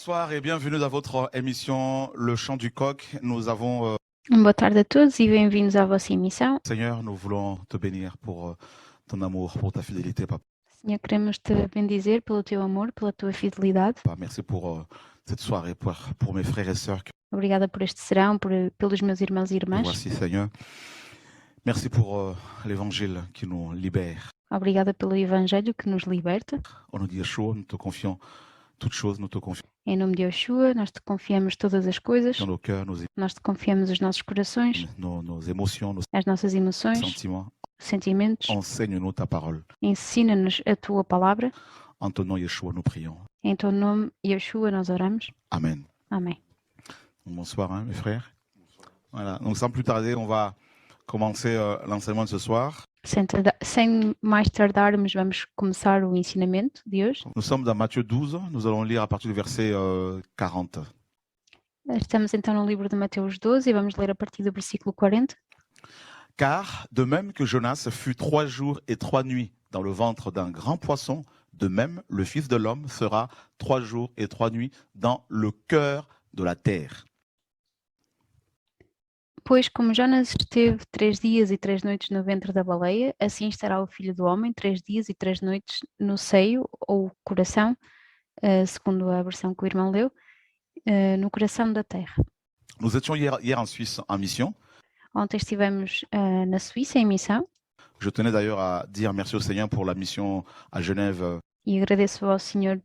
Bonsoir et bienvenue dans votre émission Le Chant du Coq. Nous avons, Boa tarde a todos e bem-vindos à vossa emissão. Seigneur, nous voulons te bénir pour ton amour, pour ta fidélité, Papa. Senhor, queremos te bendizer pelo teu amor, pela tua fidelidade. Merci pour cette soirée, pour mes frères et sœurs que Obrigada por este serão, pelos meus irmãos e irmãs. voici, Seigneur. Merci pour l'évangile qui nous libère. Obrigada pelo Evangelho que nos liberta. Au nom de Yeshua, nous te confions toutes choses, nous te confions Em nome de Yeshua, nós te confiamos todas as coisas. dans nos cœurs, Nós te confiamos os nossos corações, nos émotions, nos as nossas emoções, sentiments. sentimentos. Enseigne-nous ta parole. Ensina-nos a tua palavra. En ton nom, Yeshua, nous prions. Em teu nome, Yeshua, nós oramos. Amen. Amém. Bonsoir, mes frères. Voilà. Donc, sans plus tarder, on va commencer l'enseignement de ce soir. Sem mais tardarmos, vamos começar o ensinamento de hoje. Nous sommes dans Matthieu 12. Nous allons lire à partir du verset 40. Estamos então no livro de Mateus 12 e vamos ler a partir do versículo 40. Car de même que Jonas fut 3 jours et 3 nuits dans le ventre d'un grand poisson, de même le Fils de l'homme sera 3 jours et 3 nuits dans le cœur de la terre. Pois como Jonas esteve 3 dias e 3 noites no ventre da baleia, assim estará o Filho do Homem 3 dias e 3 noites no seio ou coração, segundo a versão que o irmão leu, no coração da terra. Nous étions hier en Suisse en mission. Ontem estivemos na Suíça em missão. Je tenais d'ailleurs à dire merci au Seigneur pour la mission à Genève. E agradeço ao Senhor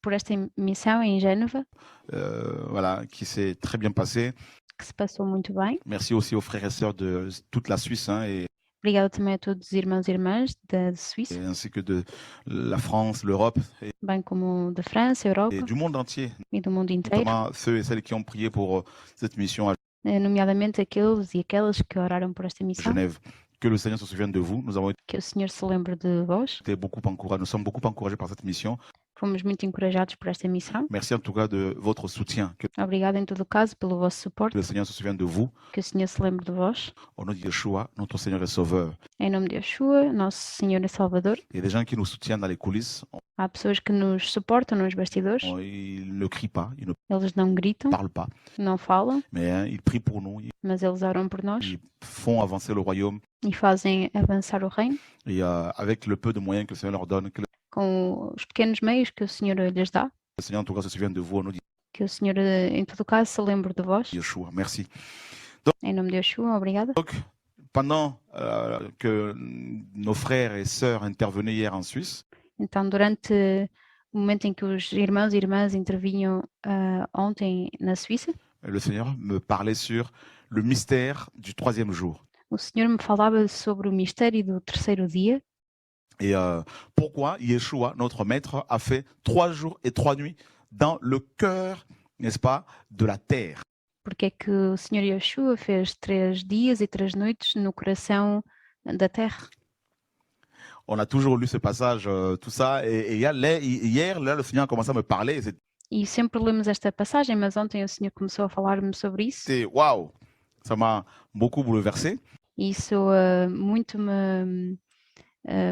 por esta missão em Génova. Voilà, qui s'est très bien passée. Que se passou muito bem. Merci aussi aux frères et sœurs de toute la Suisse et Obrigada também a todos os irmãos e irmãs da Suíça, ainsi que de la France, l'Europe bem como da França, Europa et du monde entier. e do mundo inteiro, Notamment ceux et celles qui ont prié pour cette mission à nomeadamente aqueles e aquelas que oraram por esta missão. Genève. Que le Seigneur se souvienne de vous. Nous avons Que o Senhor se lembre de vós. été beaucoup encouragés. Nous sommes beaucoup encouragés par cette mission. Fomos muito encorajados por esta missão. Merci en tout cas de votre soutien. Que Obrigada em todo o caso pelo vosso suporte. le Seigneur se souvienne de vous. Que o Senhor se lembre de vós. Au nom de Yeshua, notre Seigneur et Sauveur. Em nome de Yeshua, nosso Senhor e Salvador. Il y a des gens qui nous soutiennent dans les coulisses. Há pessoas que nos suportam nos bastidores. Ils ne crient pas, ils ne Eles não gritam, parlent pas, não falam, mais ils prient pour nous. mas eles oram por nós Ils font avancer le royaume. e fazem avançar o reino Et avec le peu de moyens que le Seigneur leur donne, que com os pequenos meios que o Senhor lhes dá. le Seigneur en tout cas se souvienne de vous. Au nom de Que o Senhor, em todo o caso, se lembre de vós. Yeshua. Merci. Em nome de Yeshua, obrigada. Donc, pendant que nos frères et sœurs intervenaient hier en Suisse, Então, durante o momento em que os irmãos e irmãs intervinham ontem na Suíça, le Seigneur me parlait sur le mystère du 3e jour. o Senhor me falava sobre o mistério do terceiro dia. Et pourquoi Yeshua, notre maître, a fait 3 jours et 3 nuits dans le cœur, n'est-ce pas, de la terre. Porque é que o Senhor Yeshua fez 3 dias e 3 noites no coração da terra? On a toujours lu ce passage, tout ça, et hier, là, le Seigneur a commencé à me parler. E sempre lemos esta passagem, mas ontem o Senhor começou a falar-me sobre isso. C'était waouh, ça m'a beaucoup bouleversé. E isso muito me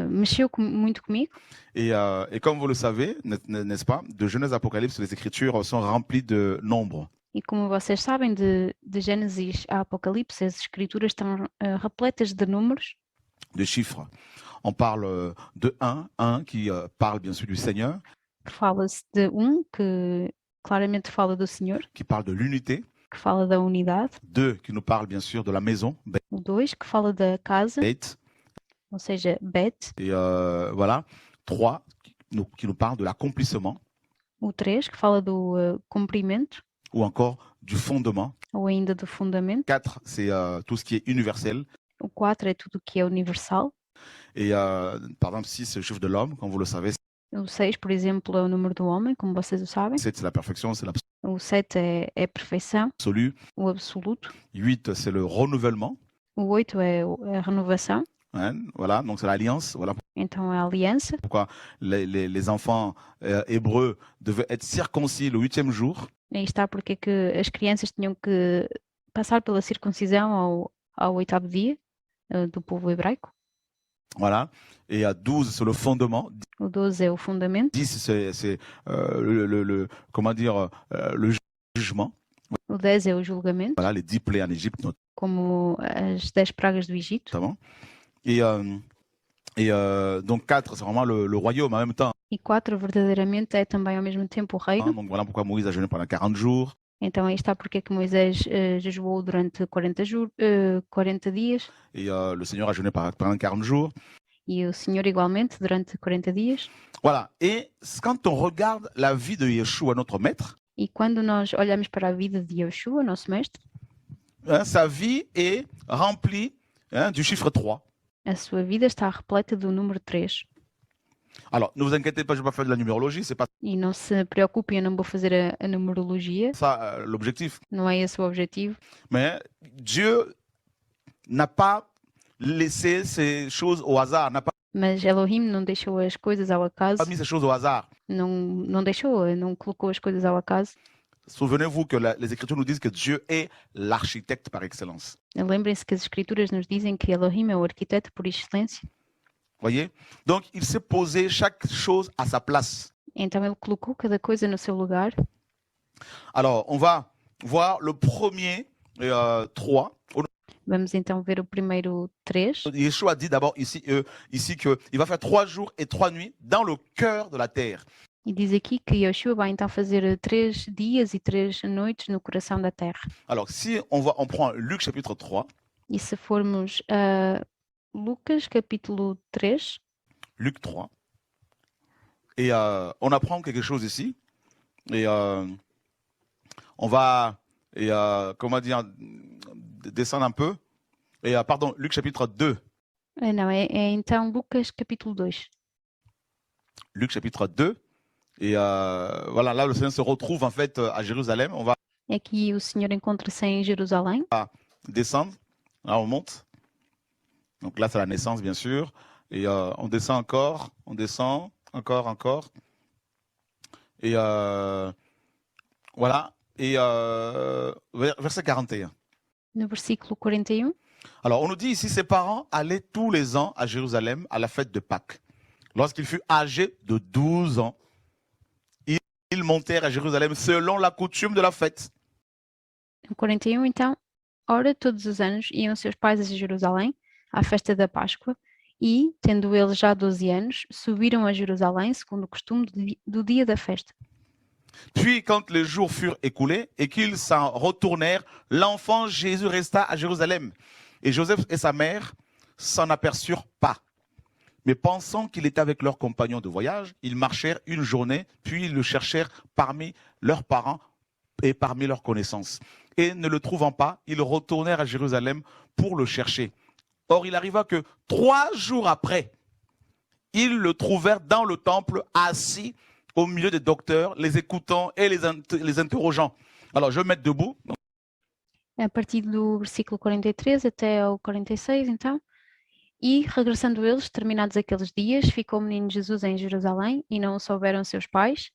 mexeu muito comigo. Et comme vous le savez, n'est-ce pas, de Genèse à Apocalypse, les Écritures sont remplies de nombres. E como vocês sabem, de Gênesis a Apocalipse, as escrituras estão repletas de números, de chiffres. On parle de 1 qui parle bien sûr du Seigneur. Fala-se de que claramente fala do Senhor, qui parle de l'unité. Que fala da unidade. 2 qui nous parle bien sûr de la maison. O 2 que fala da casa, Beit. ou seja, Bet. Et voilà. 3 qui nous parle de l'accomplissement. O 3 que fala do cumprimento. Ou encore du fondement. Ou ainda do fundamento. 4 c'est tout ce qui est universel. O 4 é tudo que é universal. Et par exemple 6 c'est le chiffre de l'homme, comme vous le savez. O 6, por exemplo, é o número do homem, como vocês o sabem. 7 c'est la perfection, c'est l'absolu. O 7 é a perfeição. O absoluto. 8 c'est le renouvellement. O 8 é a renovação. Hein, voilà, donc c'est l'alliance. Voilà. Então é a aliança. Pourquoi les enfants hébreux devaient être circoncis le 8e jour. Aí está porque que as crianças tinham que passar pela circuncisão ao 8º dia do povo hebraico. Voilà. Et à 12, c'est le fondement. O 12 é o fundamento. 10, c'est comment dire, le jugement. O 10 é o julgamento, Voilà, les 10 plaies en Égypte como as 10 pragas do Egito. notamment. Et donc 4, c'est vraiment le royaume en même temps. E 4 verdadeiramente é também ao mesmo tempo o reino. Donc voilà pourquoi Moïse a jeûné pendant 40 jours. Então aí está porque é que Moisés jejuou durante 40 dias. Et le Seigneur a jeûné pendant 40 jours. E o Senhor igualmente durante 40 dias. Voilà. Et quand on regarde la vie de Yeshua, notre maître, E quando nós olhamos para a vida de Yeshua, nosso mestre, sa vie est remplie du chiffre 3. a sua vida está repleta do número 3. Alors, ne vous inquiétez pas, je ne vais pas faire de la numérologie, c'est pas E não se preocupem, eu não vou fazer a numerologia, ça l'objectif. não é esse o objetivo. Mais Dieu n'a pas laissé ces choses au hasard, n'a pas Mas Elohim não deixou as coisas ao acaso, mis ces choses au hasard. não colocou as coisas ao acaso. Souvenez-vous que les Écritures nous disent que Dieu est l'architecte par excellence. Lembrem-se que as Escrituras nos dizem que Elohim é o arquiteto por excelência. Voyez? Donc, il s'est posé chaque chose à sa place. Então ele colocou cada coisa no seu lugar. Alors, on va voir le premier 3. Vamos então ver o primeiro 3. Yeshua dit d'abord ici qu'il va faire 3 jours et 3 nuits dans le cœur de la terre. E diz aqui que Yeshua vai então fazer 3 dias e 3 noites no coração da terra. Alors, si on prend Luc chapitre 3. E se formos a Lucas capítulo 3. Luc 3. Et on apprend quelque chose ici. Et on va, comment dire, descendre un peu. Et pardon, Luc chapitre 2. Não, é então Lucas capítulo 2. Luc chapitre 2. Et voilà, là le Seigneur se retrouve en fait à Jérusalem. On va Aqui o Senhor encontra-se em Jerusalém. Descendre. Là on monte. Donc là c'est la naissance bien sûr. Et on descend encore. On descend encore. Et voilà. Et verset 41. No versículo 41. Alors on nous dit ici, ses parents allaient tous les ans à Jérusalem à la fête de Pâques. Lorsqu'il fut âgé de 12 ans, ils montèrent à Jérusalem selon la coutume de la fête. No 41, então, ora, todos os anos iam seus pais a Jerusalém à festa da Páscoa e, tendo eles já 12 anos, subiram a Jerusalém segundo o costume do dia da festa. Puis, quand les jours furent écoulés et qu'ils s'en retournèrent, l'enfant Jésus resta à Jérusalem. Et Joseph et sa mère s'en aperçurent pas. Mais pensant qu'il était avec leurs compagnons de voyage, ils marchèrent une journée, puis ils le cherchèrent parmi leurs parents et parmi leurs connaissances. Et ne le trouvant pas, ils retournèrent à Jérusalem pour le chercher. Or, il arriva que 3 jours après, ils le trouvèrent dans le temple, assis au milieu des docteurs, les écoutant et les interrogeant. Alors, je vais me mettre debout. A partir do versículo 43 até ao 46, então. E, regressando eles, terminados aqueles dias, ficou o menino Jesus em Jerusalém e não o souberam seus pais.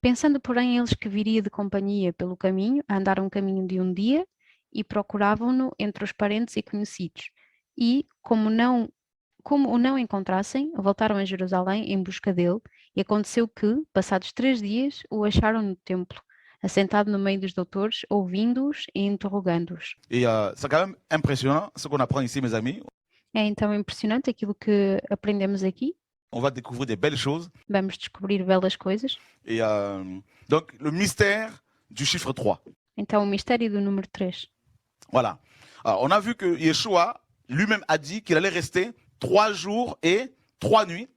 Pensando, porém, eles que viria de companhia pelo caminho, andaram um caminho de um dia e procuravam-no entre os parentes e conhecidos. E, como o não encontrassem, voltaram a Jerusalém em busca dele, e aconteceu que, passados 3 dias, o acharam no templo, assentado no meio dos doutores, ouvindo-os e interrogando-os. Et c'est quand même impressionnant ce qu'on apprend ici, mes amis. É então impressionante aquilo que aprendemos aqui. On va découvrir des belles choses. Vamos descobrir belas coisas. Et donc, le mystère du chiffre 3. Então, o mistério do número 3. Voilà. Alors, on a vu que Yeshua lui-même a dit qu'il allait rester 3 jours et 3 nuits.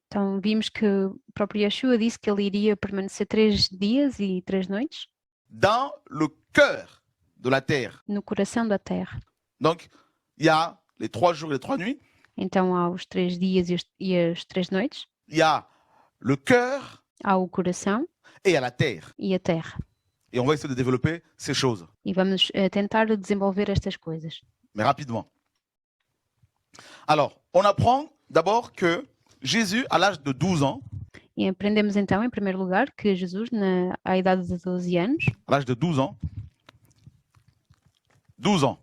Então, vimos que o próprio Yeshua disse que ele iria permanecer 3 dias e 3 noites dans le cœur de la terre. no coração da terra. Donc, il y a les 3 jours et les 3 nuits. Então, há os 3 dias e as 3 noites. Il y a le cœur Há o coração et il y a la terre. e a terra. Et on va essayer de développer ces choses, E vamos tentar desenvolver estas coisas. mais rapidement. Alors, on apprend d'abord que Jésus, à l'âge de 12 ans, E aprendemos então, em primeiro lugar, que Jesus, à idade de 12 anos, à l'âge de 12 ans, 12 ans,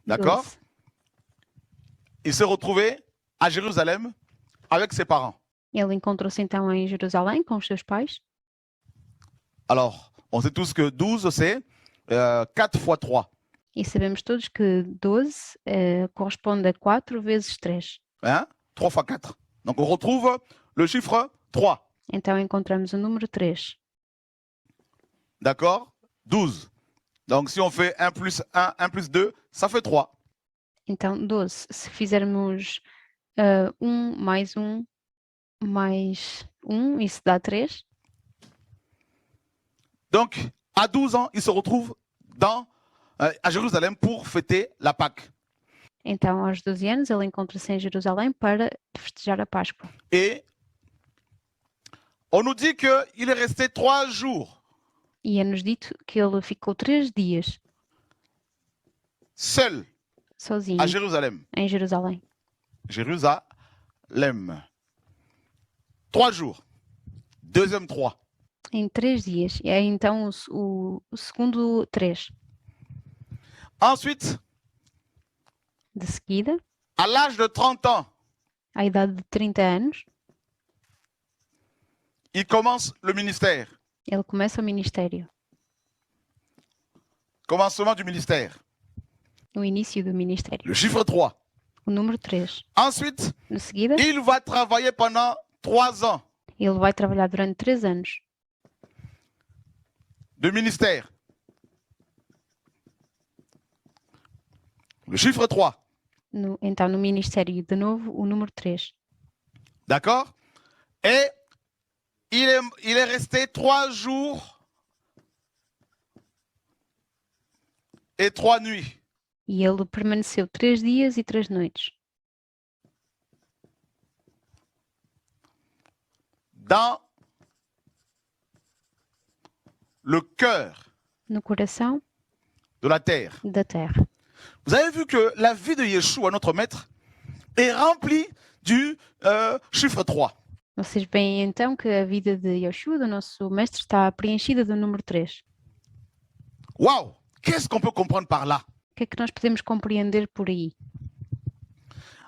d'accord, 12, il s'est retrouvé à Jérusalem avec ses parents. Ele encontrou-se então em Jerusalém com os seus pais. Alors, on sait tous que 12, c'est 4 fois 3. E sabemos todos que 12 corresponde a 4 vezes 3. Hein? 3 fois 4. Donc, on retrouve le chiffre 3. Então encontramos o número 3. D'accord? 12. Donc, si on fait 1 plus 1, 1 plus 2, ça fait 3. Então, 12. Se fizermos 1 mais 1 mais 1, isso dá 3. Donc, à 12 ans, il se retrouve à Jérusalem pour fêter la Pâque. Então, aos 12 anos, ele encontra-se em Jerusalém para festejar a Páscoa. Et on nous dit qu'il est resté 3 jours E é-nos dito que ele ficou 3 dias seul sozinho à Jérusalem. em Jerusalém. Jérusalem. 3 jours. Deuxième 3. Em 3 dias. E é então o segundo 3. Ensuite, De seguida, à l'âge de 30 ans, à idade de 30 anos, il commence le ministère. ele começa o ministério. Commencement du ministère. O início do ministério. Le chiffre 3. O número 3. Ensuite, De seguida, il va travailler pendant 3 ans ele vai trabalhar durante 3 anos de ministère. Le chiffre 3. Então no ministério de novo o número 3. D'accord? Et il est resté 3 jours et 3 nuits. E ele permaneceu 3 dias e 3 noites Dans le cœur no coração de la terre. da terra. Vous avez vu que la vie de Yeshua, notre maître, est remplie du chiffre 3. Vocês veem então que a vida de Yeshua, do nosso mestre, está preenchida do número 3. Waouh! Qu'est-ce qu'on peut comprendre par là? O que é que nós podemos compreender por aí?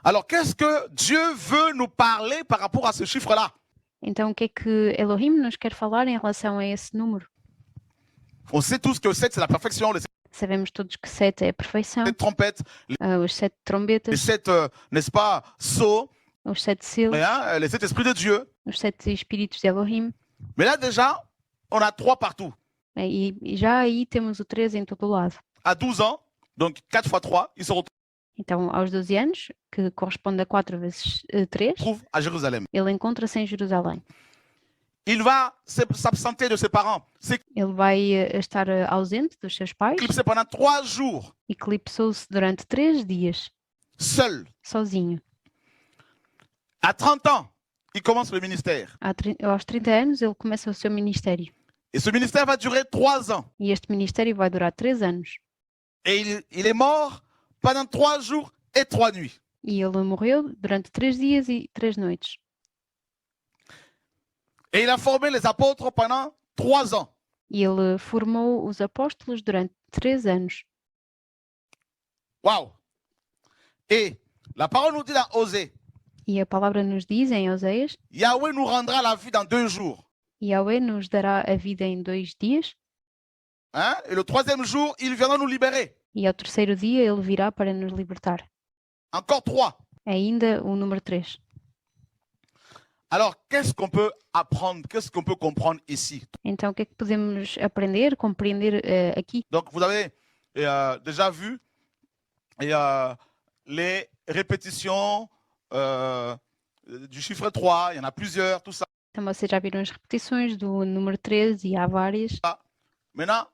Alors, qu'est-ce que Dieu veut nous parler par rapport à ce chiffre-là? Então o que é que Elohim nos quer falar em relação a esse número? On sait tous que 7, c'est la perfection, les Sabemos todos que 7 é a perfeição, 7 trompettes, os 7 les trombetas, 7, n'est-ce pas, sceaux, os 7 selos, hein, les 7 esprits de Dieu. os 7 espíritos de Elohim. Mais là, déjà, on a 3 partout. E já aí temos o 3 em todo o lado. À 12 ans, donc 4 fois 3, il se Então, aos 12 anos, que corresponde a 4 vezes 3, retrouve à Jérusalem. ele encontra-se em Jerusalém. Il va s'absenter de ses parents, Ele vai estar ausente dos seus pais, s'éclipser pendant 3 jours, eclipsou-se durante 3 dias, seul. sozinho. À 30 ans, il commence le ministère. Aos 30 anos, ele começa o seu ministério. Et ce ministère va durer 3 ans. E este ministério vai durar 3 anos. Et il est mort pendant 3 jours et 3 nuits. E ele morreu durante 3 dias e 3 noites. Et il a formé les apôtres pendant 3 ans. E ele formou os apóstolos durante 3 anos. Waouh! Et la parole nous dit dans Osée, E a palavra nos diz em Oséias, Yahweh nous rendra la vie dans 2 jours. Yahweh nos dará a vida em 2 dias, Hein? Et le 3e jour, il viendra nous libérer. e ao terceiro dia ele virá para nos libertar. Encore 3. Ainda o número 3. Alors, qu'est-ce qu'on peut apprendre? Qu'est-ce qu'on peut comprendre ici? Então, o que é que podemos aprender, compreender aqui? Donc, vous avez déjà vu les répétitions du chiffre 3. Il y en a plusieurs, tout ça. Então, vocês já viram as repetições do número 3 e há várias. Maintenant,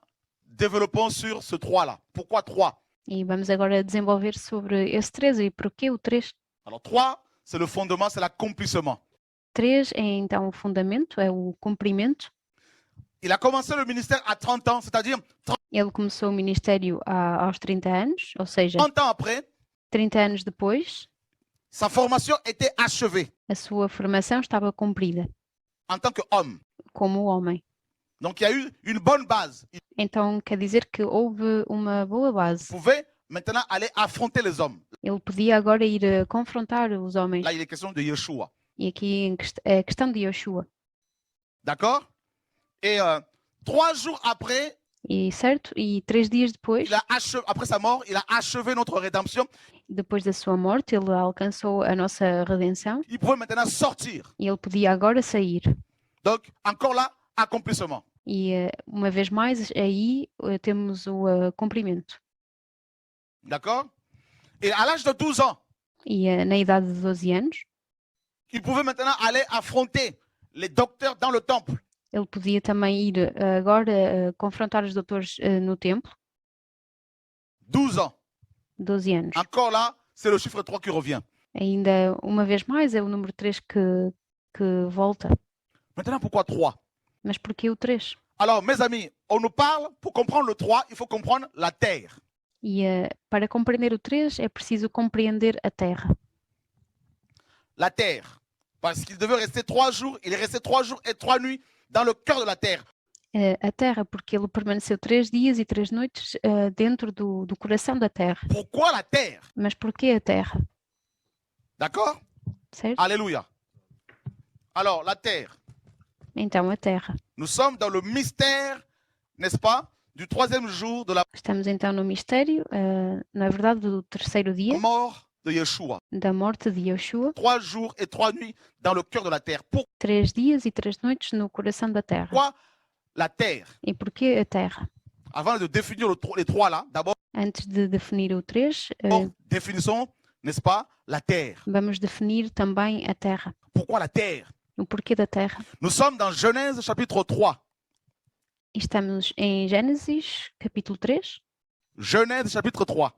développons sur ce 3-là. Pourquoi 3? E vamos agora desenvolver sobre esse 3 e porquê o 3. Alors, 3, c'est le fondement, c'est l'accomplissement. 3 é então o fundamento, é o cumprimento. Il a commencé le ministère à 30 ans, c'est-à-dire Ele começou o ministério aos 30 anos, ou seja, 30 ans après, 30 anos depois, sa formation était achevée a sua formação estava cumprida en tant qu'homme. como homem. Donc, il y a eu une bonne base. Il Então quer dizer que houve uma boa base. pouvait maintenant aller affronter les hommes. Ele podia agora ir confrontar os homens. Là, il est question de Yeshua. E aqui é a questão de Yoshua. D'accord? Et 3 jours après, E certo? E 3 dias depois, après sa mort, il a achevé notre rédemption. depois da sua morte, ele alcançou a nossa redenção Il pouvait maintenant sortir. e ele podia agora sair. Donc, encore là, accomplissement. E uma vez mais, aí temos o cumprimento. D'accord? Et à l'âge de 12 ans, E na idade de 12 anos, il pouvait maintenant aller affronter les docteurs dans le temple. ele podia também ir agora confrontar os doutores no templo. 12 ans. 12 anos. Encore là, c'est le chiffre 3 qui revient. Ainda uma vez mais é o número 3 que volta. Maintenant, pourquoi 3? Mas porquê o 3? Alors, mes amis, on nous parle, pour comprendre le 3, il faut comprendre la terre. E para compreender o 3 é preciso compreender a Terra. La terre. Parce qu'il devait rester 3 jours, il est resté 3 jours et 3 nuits dans le cœur de la terre. A Terra, porque ele permaneceu 3 dias e 3 noites dentro do coração da Terra. Pourquoi la terre? Mas porquê a Terra? D'accord? Certo? Alléluia. Alors, la terre. Então, a Terra. Nous sommes dans le mystère, n'est-ce pas, du 3e jour de la Estamos então no mistério, na verdade, do terceiro dia mort de Yeshua. da morte de Yoshua. 3 jours et 3 nuits dans le cœur de la terre. 3 dias e 3 noites no coração da Terra. Pourquoi la terre? E porquê a Terra? Avant de définir les 3 là, d'abord, Antes de definir o 3, définissons, n'est-ce pas, la terre. vamos definir também a Terra. Pourquoi la terre? O porquê da Terra. Nous sommes dans Genèse chapitre 3. Estamos em Gênesis, capítulo 3. Genèse chapitre 3.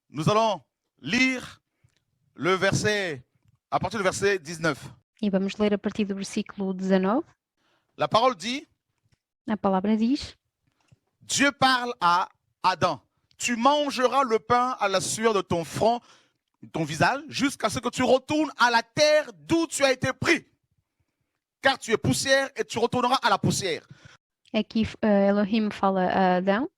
Nous allons lire le verset, à partir du verset 19. E vamos ler a partir do versículo 19. La parole dit, A palavra diz: Dieu parle à Adam. Tu mangeras le pain à la sueur de ton front, ton visage, jusqu'à ce que tu retournes à la terre d'où tu as été pris. Car tu es poussière et tu retourneras à la poussière. Aqui Elohim fala a Adão.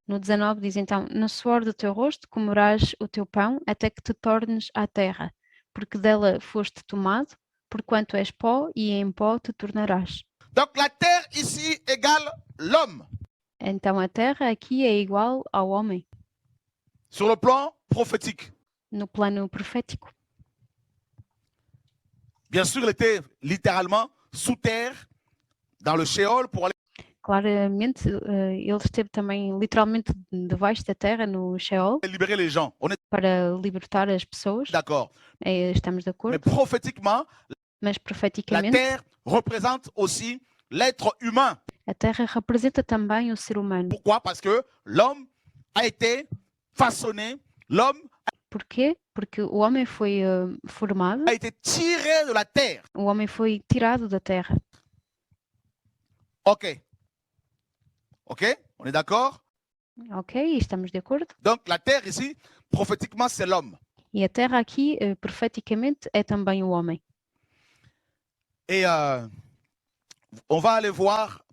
No 19 diz então: no suor do teu rosto comerás o teu pão até que te tornes à terra, porque dela foste tomado, porquanto és pó e em pó te tornarás. Donc la terre ici égale l'homme. Então a terra aqui é igual ao homem, Sur le plan prophétique. no plano profético. Bien sûr, il était littéralement sous terre, dans le Sheol, pour aller Claramente, ele esteve também literalmente debaixo da terra, no Sheol, libérer les gens. On est para libertar as pessoas. d'accord. Estamos de Mais acordo. prophétiquement, Mas la profeticamente, terre représente aussi l'être humain. a terra representa também o ser humano. Pourquoi? Parce que l'homme a été façonné, l'homme Porquê? Porque o homem foi formado, a été tiré de la terre. o homem foi tirado da terra. Ok. Ok? On est d'accord? Ok, estamos de acordo. Donc la terre ici, prophétiquement, c'est l'homme. E a terra aqui, profeticamente, é também o homem. Et on va aller voir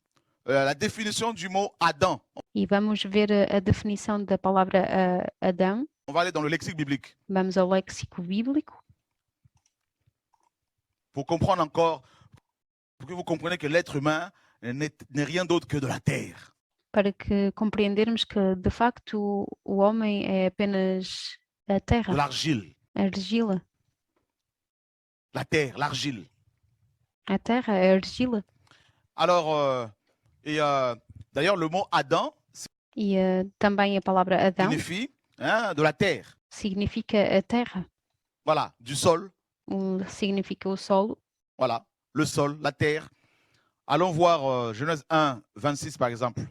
la définition du mot Adam. E vamos ver a definição da palavra Adão. On va aller dans le lexique biblique Vamos ao léxico bíblico pour comprendre encore, pour que vous compreniez que l'être humain n'est rien d'autre que de la terre. para que compreendermos que, de facto, o homem é apenas a De terra, l'argile. a argila. La terre, l'argile. A terra é a argila. Alors, d'ailleurs, le mot Adam E também a palavra Adão signifie de la terre. significa a terra. Voilà, du sol. Significa o solo. Voilà, le sol, la terre. Allons voir Genèse 1, 26 par exemple.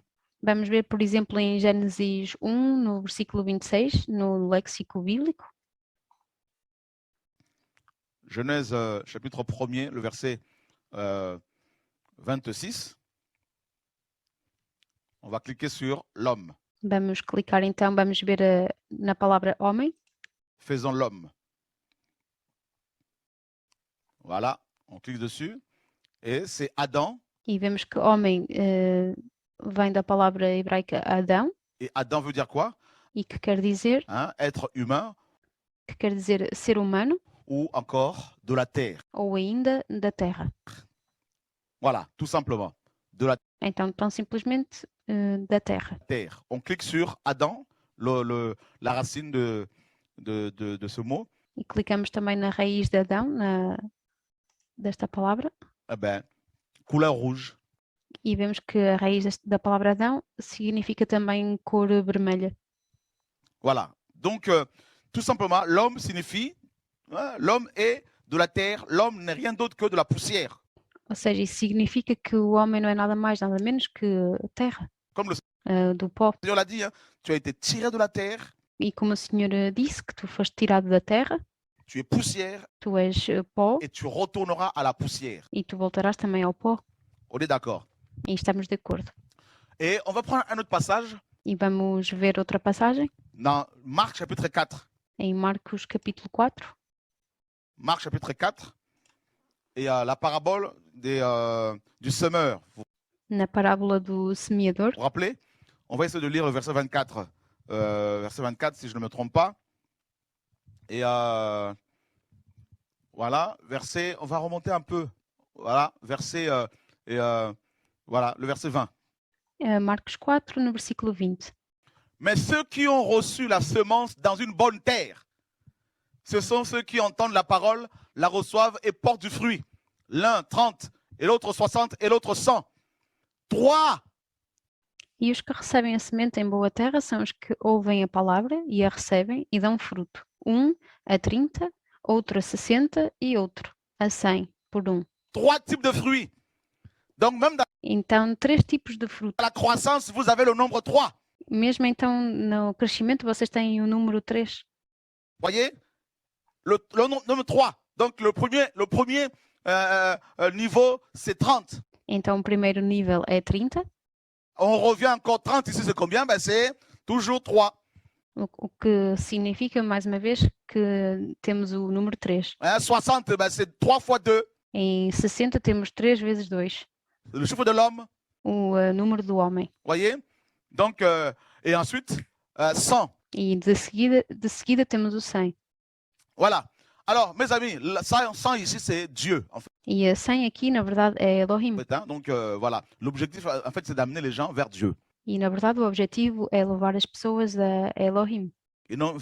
Vamos ver, por exemplo, em Gênesis 1, no versículo 26, no léxico bíblico. Genèse chapitre 1er, le verset 26. On va cliquer sur l'homme. Vamos clicar então, vamos ver na palavra homem. Faisons l'homme. Voilà, on clique dessus. Et c'est Adam. E vemos que homem vem da palavra hebraica Adão. Et Adam veut dire quoi? e que quer dizer être humain, ser humano ou encore de la terre. ou ainda da terra. Voilà, tout simplement, de la Então, tão simplesmente da terra. terre. On clique sur Adam, la racine de ce mot. E clicamos também na raiz de Adão, desta palavra, Eh ben, couleur rouge. e vemos que a raiz da palavra Adão significa também cor vermelha. Voilà. Donc, tout simplement, l'homme signifie, l'homme est de la terre, l'homme n'est rien d'autre que de la poussière. Ou seja, isso significa que o homem não é nada mais, nada menos que terra, Comme le do pó. Seigneur l'a dit, hein, tu as été tiré de la terre, E como o Senhor disse que tu foste tirado da terra, tu es poussière tu és pó et tu retourneras à la poussière. e tu voltarás também ao pó. On est d'accord. E estamos de acordo. Et on va prendre un autre passage E vamos ver outra passagem dans Marc chapitre 4. em Marcos capítulo 4. Marc chapitre 4. Et la parabole du semeur. Vous Na parábola do semeador. vous rappelez? On va essayer de lire le verset 24. Verset 24, si je ne me trompe pas. Et voilà, verset, on va remonter un peu. Voilà, verset, voilà, le verset 20. Marcos 4, no versículo 20. Mais ceux qui ont reçu la semence dans une bonne terre, ce sont ceux qui entendent la parole, la reçoivent et portent du fruit. L'un 30, et l'autre 60, et l'autre 100. 3. E os que recebem a semente em boa terra são os que ouvem a palavra e a recebem e dão fruto. Um a 30, outro a 60 e outro a 100 por um. 3 types de fruits. Donc même dans Então, 3 tipos de fruto. la croissance, vous avez le nombre 3. Mesmo então, no crescimento, vocês têm o número 3. Voyez? Le nombre 3. Donc le premier niveau, c'est 30. Então, o primeiro nível é 30. On revient encore 30 ici, c'est combien? Ben, c'est toujours 3. O que significa, mais uma vez, que temos o número 3. 60, ben, c'est 3 fois 2. Em 60 temos 3 vezes 2. Le chiffre de l'homme. O número do homem. Voyez? Donc, et ensuite, 100. E de seguida temos o 100. Voilà. Alors, mes amis, 100 ici, c'est Dieu. En fait, E a 100 aqui, na verdade, é Elohim. hein. Donc, voilà. L'objectif, en fait, c'est d'amener les gens vers Dieu. E, na verdade, o objetivo é levar as pessoas a Elohim. Et non,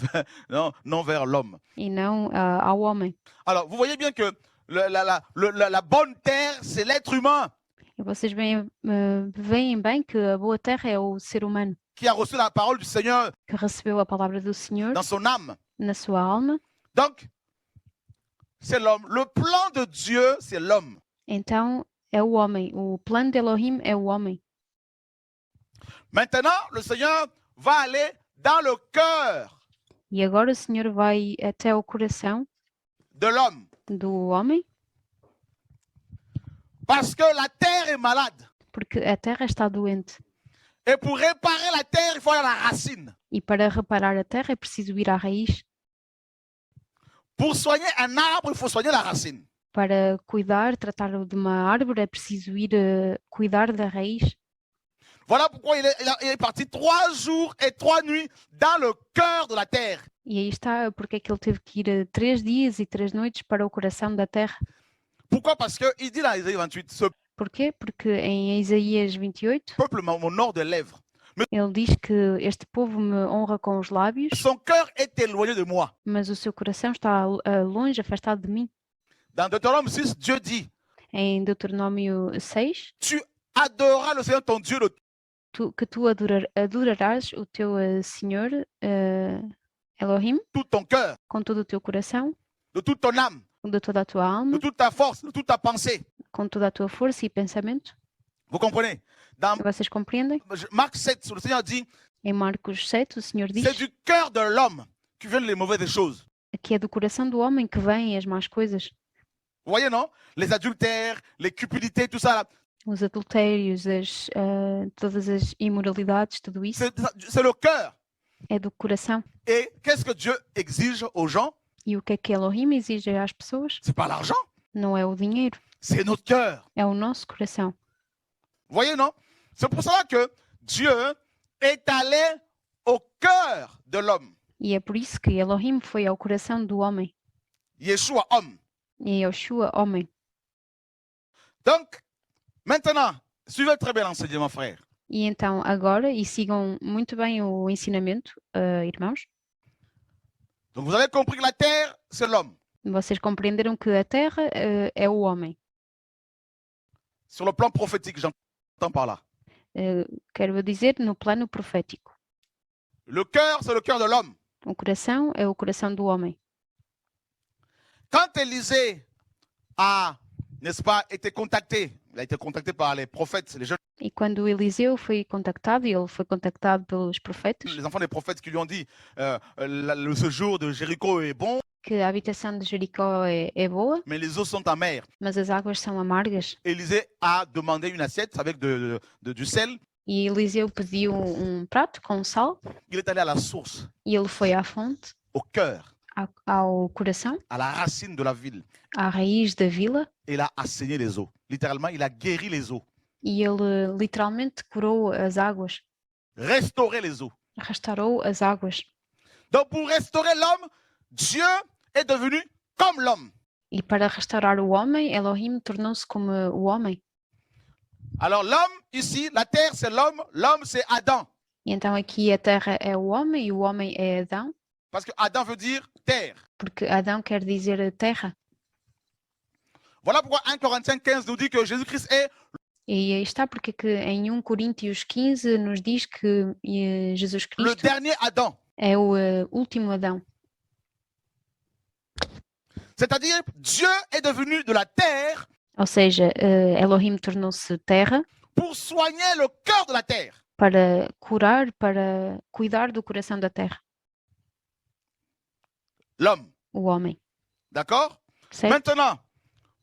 non vers l'homme. E não ao homem. Alors, vous voyez bien que la bonne terre, c'est l'être humain E vocês veem bem que a boa terra é o ser humano qui a reçu la parole du Seigneur que recebeu a palavra do Senhor dans son âme. na sua alma. Donc, c'est l'homme. Le plan de Dieu, c'est l'homme. Então, é o homem. O plano de Elohim é o homem. Maintenant, le Seigneur va aller dans le cœur E agora o Senhor vai até o coração de l'homme. do homem, Parce que la terre est malade. porque a terra está doente. Et pour réparer la terre, il faut aller à la racine. E para reparar a terra é preciso ir à raiz. Pour soigner un arbre, il faut soigner la racine. Para tratar de uma árvore, é preciso ir cuidar da raiz. Voilà pourquoi il est parti 3 jours et 3 nuits dans le cœur de la terre. E aí está porque é que ele teve que ir 3 dias e 3 noites para o coração da terra. Pourquoi? Parce qu'il dit dans Isaïe 28, ce Porquê? Porque em Isaías 28, peuple m'honore des lèvres. ele diz que este povo me honra com os lábios, Son cœur est éloigné de moi. mas o seu coração está longe, afastado de mim. Dans Deutéronome 6, Dieu dit, Em Deuteronômio 6, tu adoreras le Seigneur ton Dieu de que tu adorarás o teu Senhor Elohim tout ton cœur, com todo o teu coração, de toute ton âme, de toda a tua de alma, toute ta force, de toute ta pensée. com toda a tua força e pensamento. Vous comprenez? Dans Vocês compreendem? Marc 7, le Seigneur dit, Em Marcos 7, o Senhor diz c'est du cœur de l'homme que viennent les mauvaises choses. que é do coração do homem que vêm as más coisas. Vous voyez, non? Les adultères, les cupidités, tout ça. Là. Os adultérios, todas as imoralidades, tudo isso C'est le cœur. é do coração. Et qu'est-ce que Dieu exige aux gens? E o que é que Elohim exige às pessoas? C'est pas l'argent, Não é o dinheiro, c'est notre cœur. é o nosso coração. Vous voyez, non? C'est pour cela que Dieu est allé au cœur de l'homme. E é por isso que Elohim foi ao coração do homem. Yeshua, homme. E Yoshua, homem. Donc, maintenant, suivez très bien l'enseignement, frère. E então, agora, e sigam muito bem o ensinamento, irmãos, Donc, vous avez compris que la terre, c'est l'homme. vocês compreenderam que a terra é o homem. Sur le plan prophétique, j'entends par là. Quero dizer, no plano profético. Le cœur, c'est le cœur de l'homme. O coração é o coração do homem. Quand Élisée a, n'est-ce pas, été contacté, il a été contacté par les prophètes, les jeunes, E quando Eliseu foi contactado, e ele foi contactado pelos profetas, les enfants des prophètes qui lui ont dit le séjour de Jéricho est bon, que a habitação de Jericó é boa, mais les eaux sont amères. mas as águas são amargas. Élisée a demandé une assiette avec du sel. E Eliseu pediu prato com sal, Il est allé à la source, e ele foi à fonte, au cœur, ao coração, à la racine de la ville. à raiz da vila, Et il a assaigné les eaux. Littéralement, il a guéri les eaux, e ele literalmente curou as águas, restauré les eaux. restaurou as águas. Donc, pour restaurer l'homme, Dieu est devenu comme l'homme. E para restaurar o homem, Elohim tornou-se como o homem. Alors, l'homme, ici, la terre, c'est l'homme, c'est Adam. E então aqui a terra é o homem e o homem é Adão, Parce que Adam veut dire terre. porque Adão quer dizer terra. Voilà pourquoi 1 Corinthiens 15 nous dit que Jésus-Christ est E aí está porque que em 1 Coríntios 15 nos diz que Jesus le Cristo dernier Adam. é o último Adão. C'est-à-dire, Dieu est devenu de la terre Ou seja, Elohim tornou-se terra pour soigner le cœur de la terre. para curar, para cuidar do coração da terra, L'homme. o homem. D'accord? Certo? Maintenant,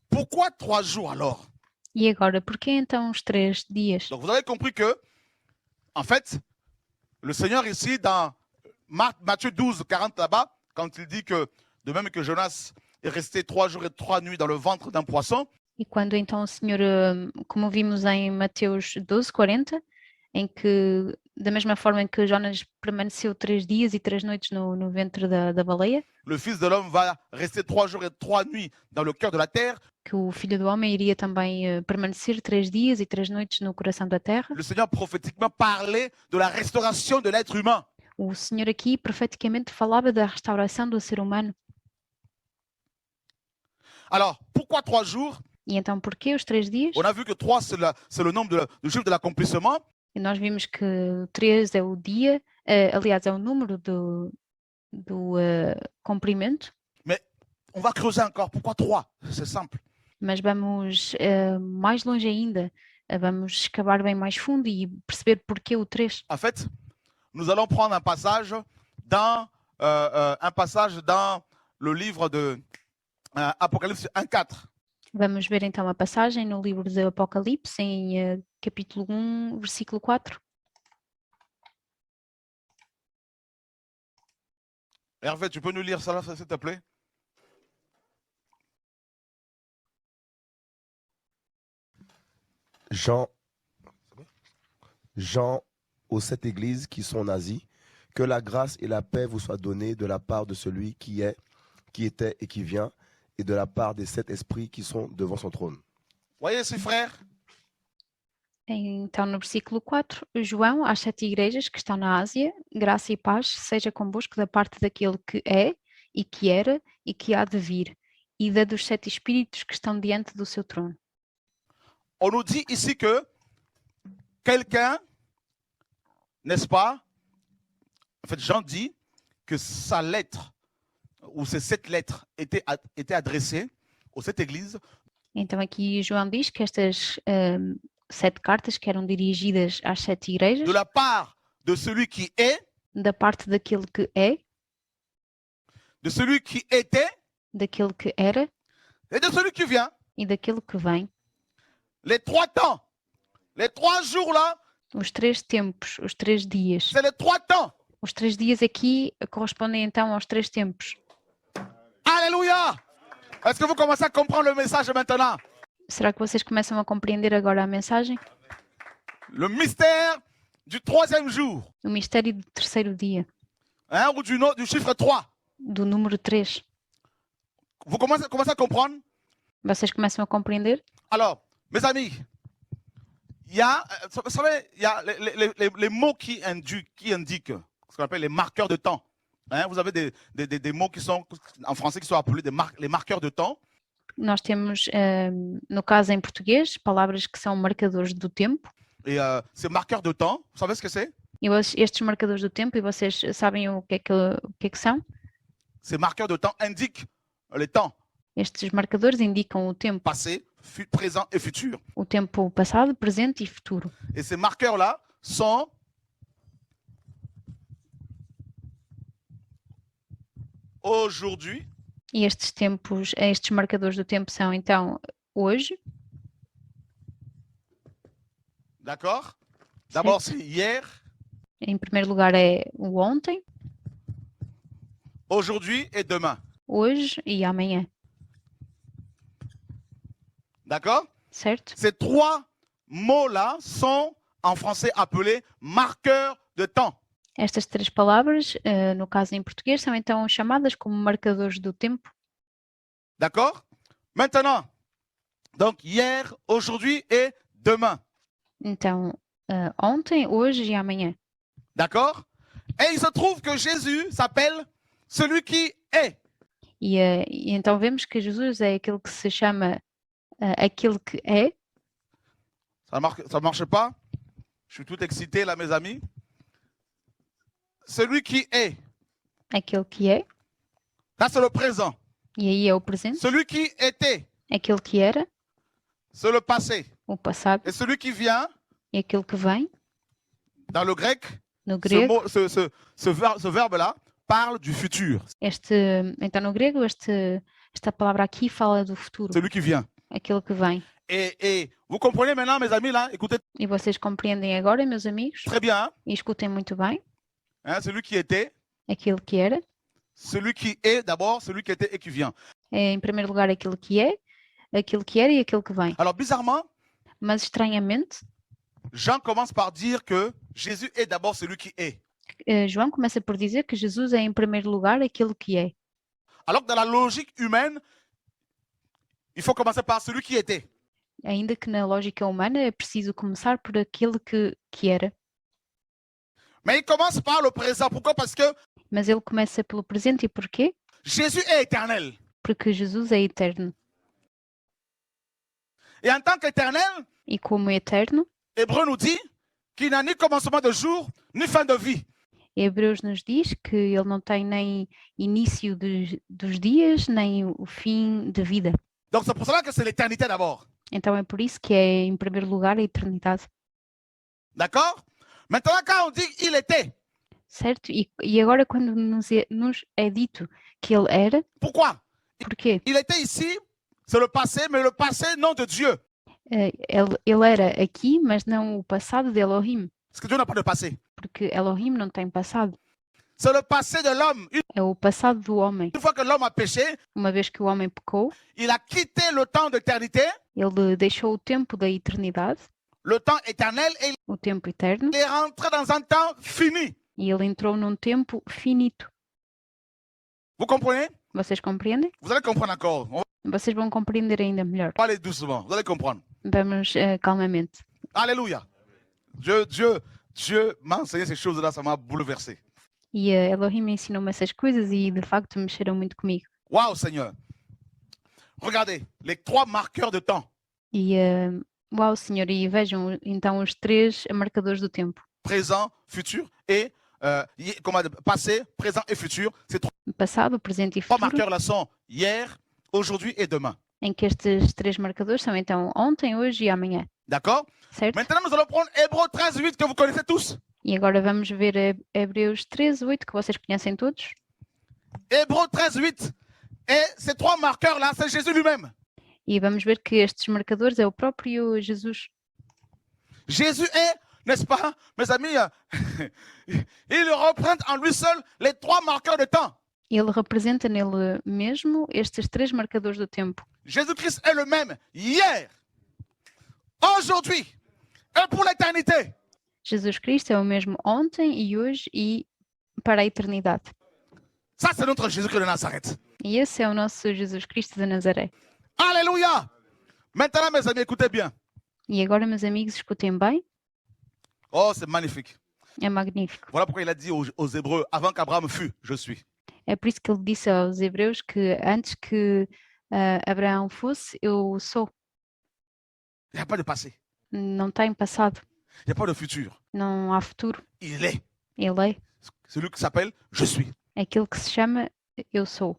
pourquoi 3 jours alors? E agora, por que então os 3 dias? Donc, vous avez compris que, en fait, le Seigneur ici, dans Matthieu 12, 40 là-bas, quand il dit que, de même que Jonas est resté 3 jours et 3 nuits dans le ventre d'un poisson, E quando então o Senhor, como vimos em Mateus 12, 40, em que, da mesma forma em que Jonas permaneceu 3 dias e 3 noites no ventre da baleia, le Fils de l'homme va rester 3 jours et 3 nuits dans le cœur de la terre, que o Filho do Homem iria também permanecer 3 dias e 3 noites no coração da terra, le Seigneur prophétiquement parlait de la restauration de l'être humain. o Senhor aqui profeticamente falava da restauração do ser humano. Alors, pourquoi 3 jours? E então, porquê os 3 dias? On a vu que 3, c'est le nombre du chiffre de l'accomplissement. E nós vimos que 3 é o dia, aliás, é o número do comprimento, On va creuser encore. Pourquoi 3? C'est simple. mas vamos mais longe ainda, vamos escavar bem mais fundo e perceber porquê o 3. En fait, nous allons prendre un passage dans le livre de Apocalypse 1:4. Vamos ver então a passagem no livro de Apocalipse, em capítulo 1, versículo 4. Hervé, tu peux nous lire ça là, s'il te plaît? Jean aux 7 églises qui sont en Asie, que la grâce et la paix vous soient données de la part de celui qui est, qui était et qui vient, et de la part des 7 esprits qui sont devant son trône. Voyez ici, frère, Então, no versículo 4, João, às 7 igrejas que estão na Ásia, graça e paz seja convosco da parte daquele que é, e que era, e que há de vir, e da dos 7 espíritos que estão diante do seu trono. on nous dit ici que quelqu'un, n'est-ce pas? En fait, Jean dit que sa lettre, ou ces 7 lettres, étaient adressées aux 7 églises Então, aqui João diz que estas 7 cartas que eram dirigidas às 7 igrejas, de la part de celui qui est, da parte daquele que é, de celui qui était daquele que era et de celui qui vient. e daquele que vem. Les 3 temps, les 3 jours là, Os 3 tempos, os 3 dias. c'est les 3 temps. Os 3 dias aqui correspondem então aos 3 tempos. Alléluia! Est-ce que vous commencez à comprendre le message maintenant? Será que vocês começam a compreender agora a mensagem? Le mystère du troisième jour, o mistério do terceiro dia, hein, ou du chiffre 3. do número 3. Vous commencez à comprendre? Vocês começam a compreender? Alors, mes amis, il y a, vous savez, il y a les mots qui indiquent ce qu'on appelle les marqueurs de temps. Hein, vous avez des mots qui sont, en français, qui sont appelés les marqueurs de temps. Nós temos, no caso em português, palavras que são marcadores do tempo. Et ces marqueurs de temps, vous savez ce que c'est? E estes marcadores do tempo, e vocês sabem o que é que são? Ces marqueurs de temps indiquent les temps Estes marcadores indicam o tempo, passé, présent et futur. o tempo passado, presente e futuro. Et ces marqueurs-là sont aujourd'hui, E estes marcadores do tempo são, então, hoje, d'accord? D'abord, c'est hier, em primeiro lugar é o ontem, aujourd'hui et demain. hoje e amanhã, D'accord? certo? Ces trois mots-là sont en français appelés marqueurs de temps. Estas três palavras, no caso em português, são então chamadas como marcadores do tempo. D'accord? Maintenant, donc hier, aujourd'hui et demain. Então, ontem, hoje e amanhã. D'accord? Et il se trouve que Jésus s'appelle celui qui est. E então vemos que Jesus é aquele que se chama aquele que é. Ça marche pas? Je suis tout excité là, mes amis. Celui qui est. Aquele que é. Ça, c'est le présent. E aí é o presente. Celui qui était. Aquele que era. C'est le passé. O passado. Et celui qui vient. E aquele que vem. Dans le grec, No grego. ce verbe-là parle du futur. Então, no grego, esta palavra aqui fala do futuro. Celui qui vient. Aquele que vem. Et vous comprenez maintenant, mes amis, là, écoutez E vocês compreendem agora, meus amigos, très bien, hein? e escutem muito bem, Celui qui était, aquele que era, celui qui est d'abord, celui qui était et qui vient. é em primeiro lugar aquele que é, aquele que era e aquele que vem. Alors, bizarrement, Mas estranhamente, Jean commence par dire que Jésus est d'abord celui qui est. João começa por dizer que Jesus é em primeiro lugar aquele que é. Alors que dans la logique humaine, il faut commencer par celui qui était. Ainda que na lógica humana é preciso começar por aquele que era. Mais il commence par le présent. Pourquoi? Parce que Mas ele começa pelo presente e porquê? Jésus est éternel. Porque Jesus é eterno. Et en tant qu'éternel, E como eterno, Hébreu nous dit qu'il n'a ni commencement de jour, ni fin de vie. Hebreus nos diz que ele não tem nem início dos dias, nem o fim de vida. Donc c'est pour cela que c'est l'éternité d'abord. Então é por isso que é em primeiro lugar a eternidade. D'accord? Maintenant, quand on dit il était, Certo? E agora quando nos é dito que ele era, pourquoi? porquê? Il était ici, c'est le passé, mais le passé non de Dieu. Ele era aqui, mas não o passado de Elohim, Parce que Dieu n'a pas de passé. porque Elohim não tem passado. C'est le passé de l'homme. É o passado do homem. Une fois que l'homme a péché, Uma vez que o homem pecou, il a quitté le temps d'éternité, ele deixou o tempo da eternidade, le temps éternel, et o tempo eterno, il est rentré dans un temps fini. e ele entrou num tempo finito. Vous comprenez? Vocês compreendem? Vous allez comprendre encore. On Vocês vão compreender ainda melhor. va aller doucement. Vous allez comprendre. Vamos calmamente. Alléluia. Dieu m'a enseigné ces choses-là, ça m'a bouleversé. E Elohim ensinou-me essas coisas e de facto mexeram muito comigo. Waouh, Seigneur. Regardez, les trois marqueurs de temps. E uau, Senhor, e vejam então os três marcadores do tempo: Présent, futur et passé, présent et futur. Ces passado, presente e trois futuro, marqueurs-là sont hier, aujourd'hui et demain. em que estes três marcadores são então ontem, hoje e amanhã. D'accord? Certo? Maintenant, nous allons prendre Hébreux 13, 8 que vous connaissez tous. E agora vamos ver Hebreus 13:8, que vocês conhecem todos. Hébreux 13, 8. Et ces trois marqueurs-là, c'est Jésus lui-même. E vamos ver que estes marcadores é o próprio Jesus. Jésus est, n'est-ce pas, mes amis, il représente en lui seul les trois marqueurs de temps. Ele representa nele mesmo estes três marcadores do tempo. Jésus-Christ est le même hier, aujourd'hui et pour l'éternité. Jesus Cristo é o mesmo ontem e hoje e para a eternidade. Ça, c'est notre Jésus-Christ de Nazareth. E esse é o nosso Jesus Cristo de Nazaré. Alléluia. Maintenant, mes amis, écoutez bien. E agora, meus amigos, escutem bem. Oh, c'est magnifique. É magnífico. Voilà pourquoi il a dit aux Hébreux, avant qu'Abraham fût, je suis. É por isso que ele disse aos hebreus que antes que Abraão fosse, eu sou. Il n'y a pas de passé. Não tem passado. Il n'y a pas de futur. Não há futuro. Il est. Ele é. Celui qui s'appelle je suis. Aquilo que se chama eu sou.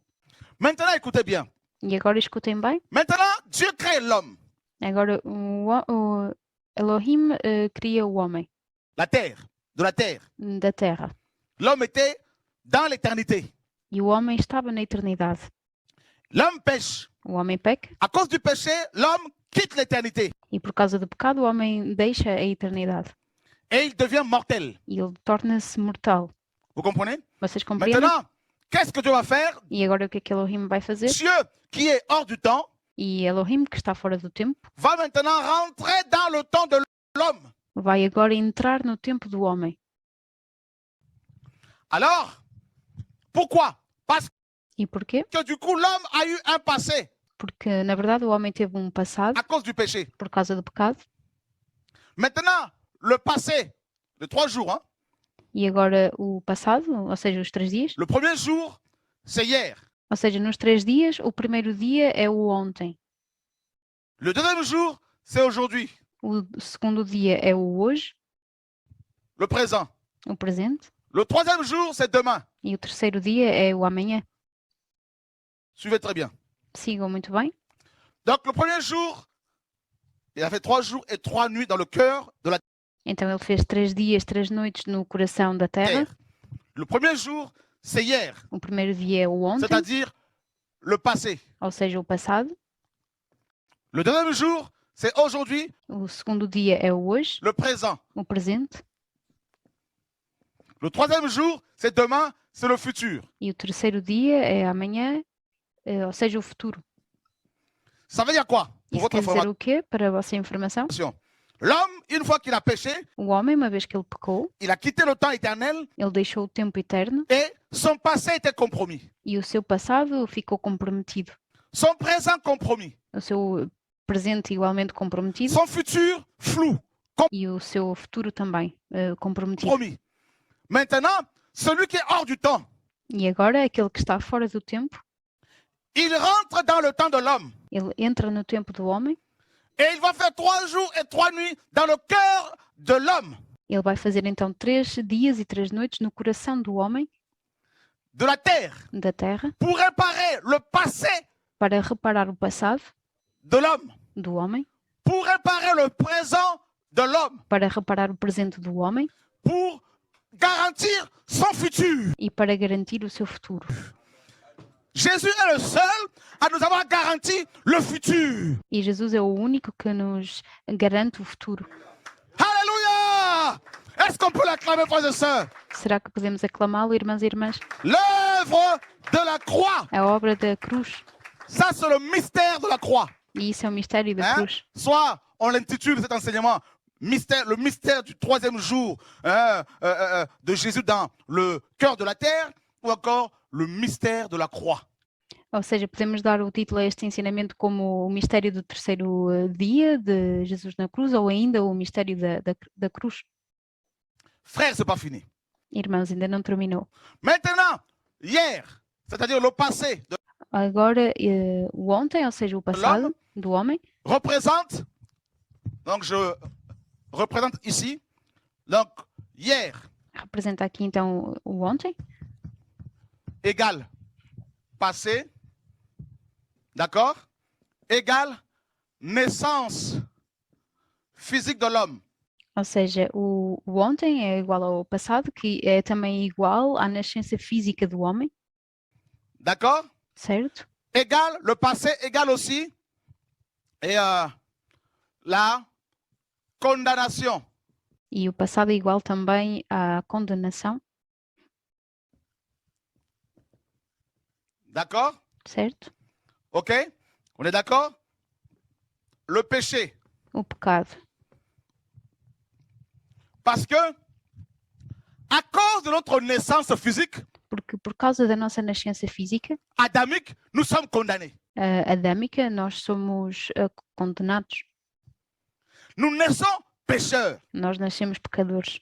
Maintenant, écoutez bien. E agora escutem bem. Maintenant, Dieu crée l'homme, Agora o Elohim cria o homem la terre, de la terre. da terra. L'homme était dans l'éternité. E o homem estava na eternidade. L'homme pêche. O homem peca À cause du péché, l'homme quitte l'éternité e por causa do pecado o homem deixa a eternidade. et il devient mortel. E ele torna-se mortal. Vous comprenez? Vocês compreendem? Maintenant, qu'est-ce que Dieu va faire? E agora o que é que Elohim vai fazer? Dieu, qui est hors du temps, E Elohim, que está fora do tempo, va maintenant rentrer dans le temps de l'homme. vai agora entrar no tempo do homem. Alors, pourquoi? Parce E porquê? que du coup, l'homme a eu un passé Porque, na verdade, o homem teve um passado à cause du péché. por causa do pecado. Maintenant, le passé de 3 jours, hein, E agora o passado, ou seja, os 3 dias. le premier jour, c'est hier. Ou seja, nos 3 dias, o primeiro dia é o ontem. Le deuxième jour, c'est aujourd'hui, O segundo dia é o hoje, le présent. o presente. Le troisième jour, c'est demain. E o terceiro dia é o amanhã. Suivez très bien. Sigam muito bem. Donc, le premier jour, il a fait 3 jours et 3 nuits dans le cœur de la Então ele fez 3 dias, 3 noites no coração da terra. terre. Le premier jour, c'est hier, O primeiro dia é o ontem, c'est-à-dire le passé. ou seja, o passado. Le deuxième jour, c'est aujourd'hui, O segundo dia é o hoje, le présent. o presente. Le troisième jour, c'est demain, c'est le futur. E o terceiro dia é amanhã, ou seja, o futuro. Ça veut dire quoi? Pour Isso votre quer dizer information. o quê? Para a vossa informação. L'homme, une fois qu'il a péché, O homem, uma vez que ele pecou, il a quitté le temps éternel ele deixou o tempo eterno et son passé était compromis. e o seu passado ficou comprometido. Son présent compromis. O seu presente igualmente comprometido Son futur flou, e o seu futuro também comprometido. compromis. Maintenant, celui qui est hors du temps, E agora, aquele que está fora do tempo, il rentre dans le temps de l'homme. ele entra no tempo do homem, Et il va faire 3 jours et 3 nuits dans le cœur de l'homme, ele vai fazer então 3 dias e 3 noites no coração do homem, de la terre, da terra, pour réparer le passé para reparar o passado de l'homme, do homem, pour réparer le présent de l'homme, para reparar o presente do homem pour garantir son futur. e para garantir o seu futuro. Jésus est le seul à nous avoir garanti le futur. E Jesus é o único que nos garante o futuro. Alléluia! Est-ce qu'on peut l'acclamer, frères et sœurs? Será que podemos aclamá-lo, irmãs e irmãs? L'œuvre de la croix. A obra da cruz. Ça, c'est le mystère de la croix. E isso é o mistério da Hein? cruz. Soit on l'intitule cet enseignement le mystère du 3e jour de Jésus dans le cœur de la terre, ou encore le mystère de la croix. Ou seja, podemos dar o título a este ensinamento como o mistério do terceiro dia de Jesus na cruz ou ainda o mistério da cruz. Frère, c'est pas fini. Irmãos, ainda não terminou. Maintenant, hier, c'est-à-dire le passé de Agora, o ontem, ou seja, o passado do homem, représente, donc je représente ici, donc hier representa aqui então o ontem, égale passé, d'accord, égale naissance physique de l'homme. ou seja, o ontem é igual ao passado, que é também igual à nascença física do homem, D'accord? certo? Égale, le passé égale aussi et la condamnation. E o passado é igual também à condenação, D'accord? certo? Ok? On est d'accord? Le péché. O pecado. Parce que, à cause de notre naissance physique, Porque por causa da nossa nascença física, adamique, nous sommes condamnés. adâmica, nós somos condenados. Nous naissons pécheurs. Nós nascemos pecadores.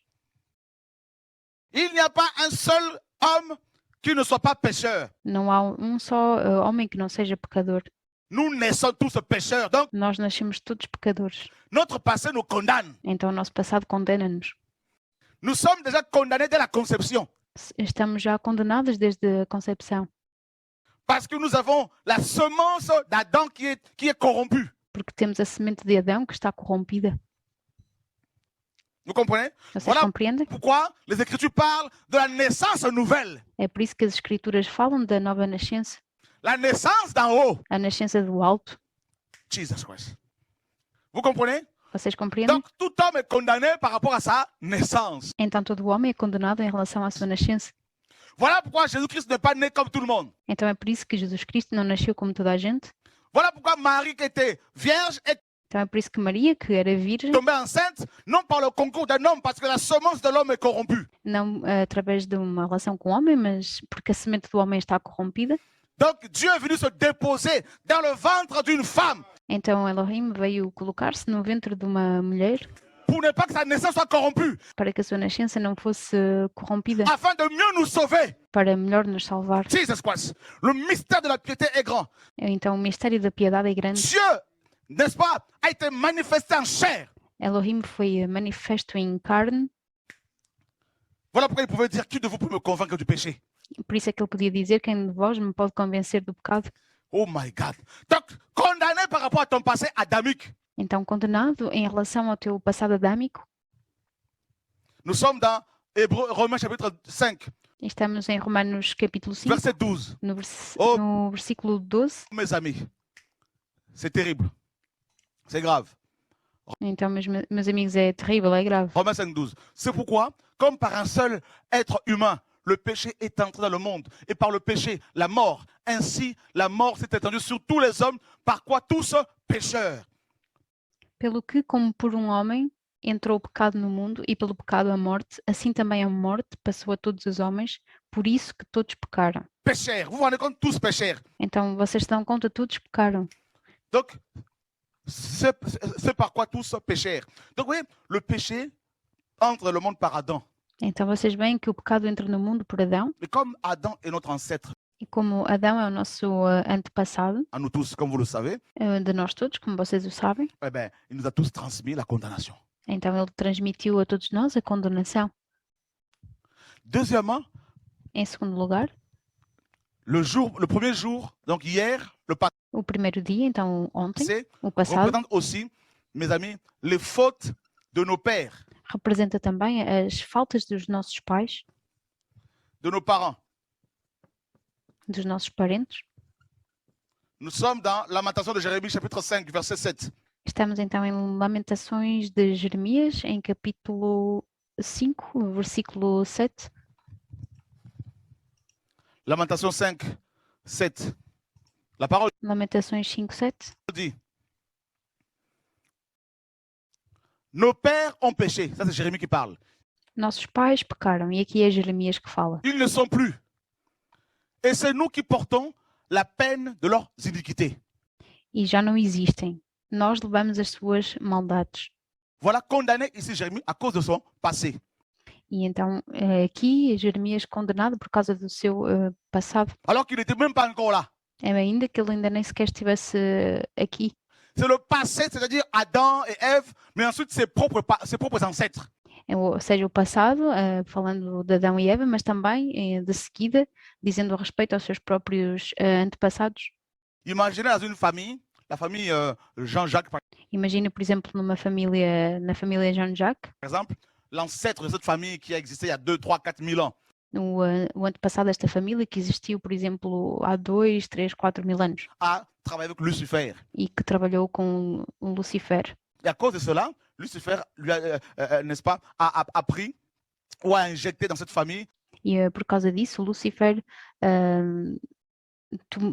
Il n'y a pas un seul homme qui ne soit pas pécheur. Não há um só homem que não seja pecador. Nous naissons tous pécheurs. Donc, Nós nascemos todos pecadores. notre passé nous condamne. Então o nosso passado condena-nos. Nous sommes déjà condamnés dès la conception. Estamos já condenados desde a concepção. Parce que nous avons la semence d'Adam qui est corrompue. Porque temos a semente de Adão que está corrompida. Vous comprenez? Vocês Voilà compreendem? pourquoi les Écritures parlent de la naissance nouvelle. É por isso que as Escrituras falam da nova nascença. La naissance d'en haut. A nascença do alto. Jesus Christ. Vous comprenez? Vocês compreendem? Donc, tout homme est condamné par rapport à sa naissance. Então todo homem é condenado em relação à sua nascença. Voilà pourquoi Jésus-Christ n'est pas né comme tout le monde. Então é por isso que Jesus Cristo não nasceu como toda a gente. Voilà pourquoi Marie, qui était vierge, est Então é por isso que Maria, que era virgem, tombée enceinte, non par le concours d'un homme, parce que la semence de l'homme est corrompue. não através de uma relação com o homem, mas porque a semente do homem está corrompida. Donc, Dieu est venu se déposer dans le ventre d'une femme Então Elohim veio colocar-se no ventre de uma mulher pour ne pas que sa naissance soit corrompue, para que a sua nascença não fosse corrompida, afin de mieux nous sauver. para melhor nos salvar. Jesus Christ. Le mystère de la piété est grand. Então o mistério da piedade é grande. Dieu, n'est-ce pas, a été manifesté en chair. Elohim foi manifesto em carne, Voilà pourquoi il pouvait dire, qui de vous peut me convaincre du péché? por isso é que ele podia dizer: quem de vós me pode convencer do pecado? Oh my God. Donc, condamné par rapport à ton passé adamique. Então, condenado em relação ao teu passado adâmico, Nous sommes dans Romains chapitre 5, estamos em Romanos capítulo 5, verset 12. no, no versículo 12. Mes amis, c'est terrible. C'est grave. Então, meus amigos, é terrível, é grave. Romains 5, 12. C'est pourquoi, comme par un seul être humain, le péché est entré dans le monde, et par le péché, la mort. Ainsi, la mort s'est étendue sur tous les hommes, par quoi tous pécheurs. Pelo que, como por um homem, entrou o pecado no mundo, e pelo pecado a morte, assim também a morte passou a todos os homens, por isso que todos pecaram. Pécheurs. Vous vous rendez compte? Tous pécheurs. Então, vocês se dão conta, todos pecaram. Donc, c'est par quoi tous péchèrent. Donc, vous voyez, le péché entre le monde par Adam. Então, vocês veem que o pecado entra no mundo por Adão, Et comme Adam est notre ancêtre, e como Adão é o nosso antepassado, à nous tous, comme vous le savez, de nós todos, como vocês o sabem, eh ben, il nous a tous transmis la condamnation. então ele transmitiu a todos nós a condenação. Deuxièmement, Em segundo lugar, le premier jour, donc hier, le o primeiro dia, então ontem, passé, o passado, représente aussi, mes amis, les fautes de nos pères, representa também as faltas dos nossos pais, de nos parents. dos nossos parentes. Nous sommes dans Lamentation de Jérémie, chapitre 5, verset 7. Estamos então em Lamentações de Jeremias, em capítulo 5, versículo 7. Lamentation 5, 7. La parole Lamentações 5, 7. dit, nos pères ont péché. Ça, c'est Jérémie qui parle. Nossos pais pecaram, e aqui é Jeremias que fala. Ils ne sont plus. Et c'est nous qui portons la peine de leurs iniquités. E já não existem. Nós levamos as suas maldades. Voilà condamné ici Jérémie à cause de son passé. E então aqui Jeremias condenado por causa do seu passado, Alors qu'il n'était même pas encore là. ainda que ele ainda nem sequer estivesse aqui. C'est le passé, c'est-à-dire Adam et Ève, mais ensuite ses propres ancêtres. Ou seja, o passado, falando de Adão e Eva, mas também de seguida, dizendo a respeito aos seus próprios antepassados. Imaginez dans une famille, la famille Jean-Jacques par Imagina, por exemplo, na família Jean-Jacques, exemple, l'ancêtre de cette famille qui a existé il y a 2, 3, 4 000 ans. o antepassado desta família que existiu, por exemplo, há 2, 3, 4 mil anos A travaillé avec Lucifer. e que trabalhou com o Lucifer. Et à cause de cela, Lucifer, lui n'est-ce pas, a pris ou a injecté dans cette famille E por causa disso, Lucifer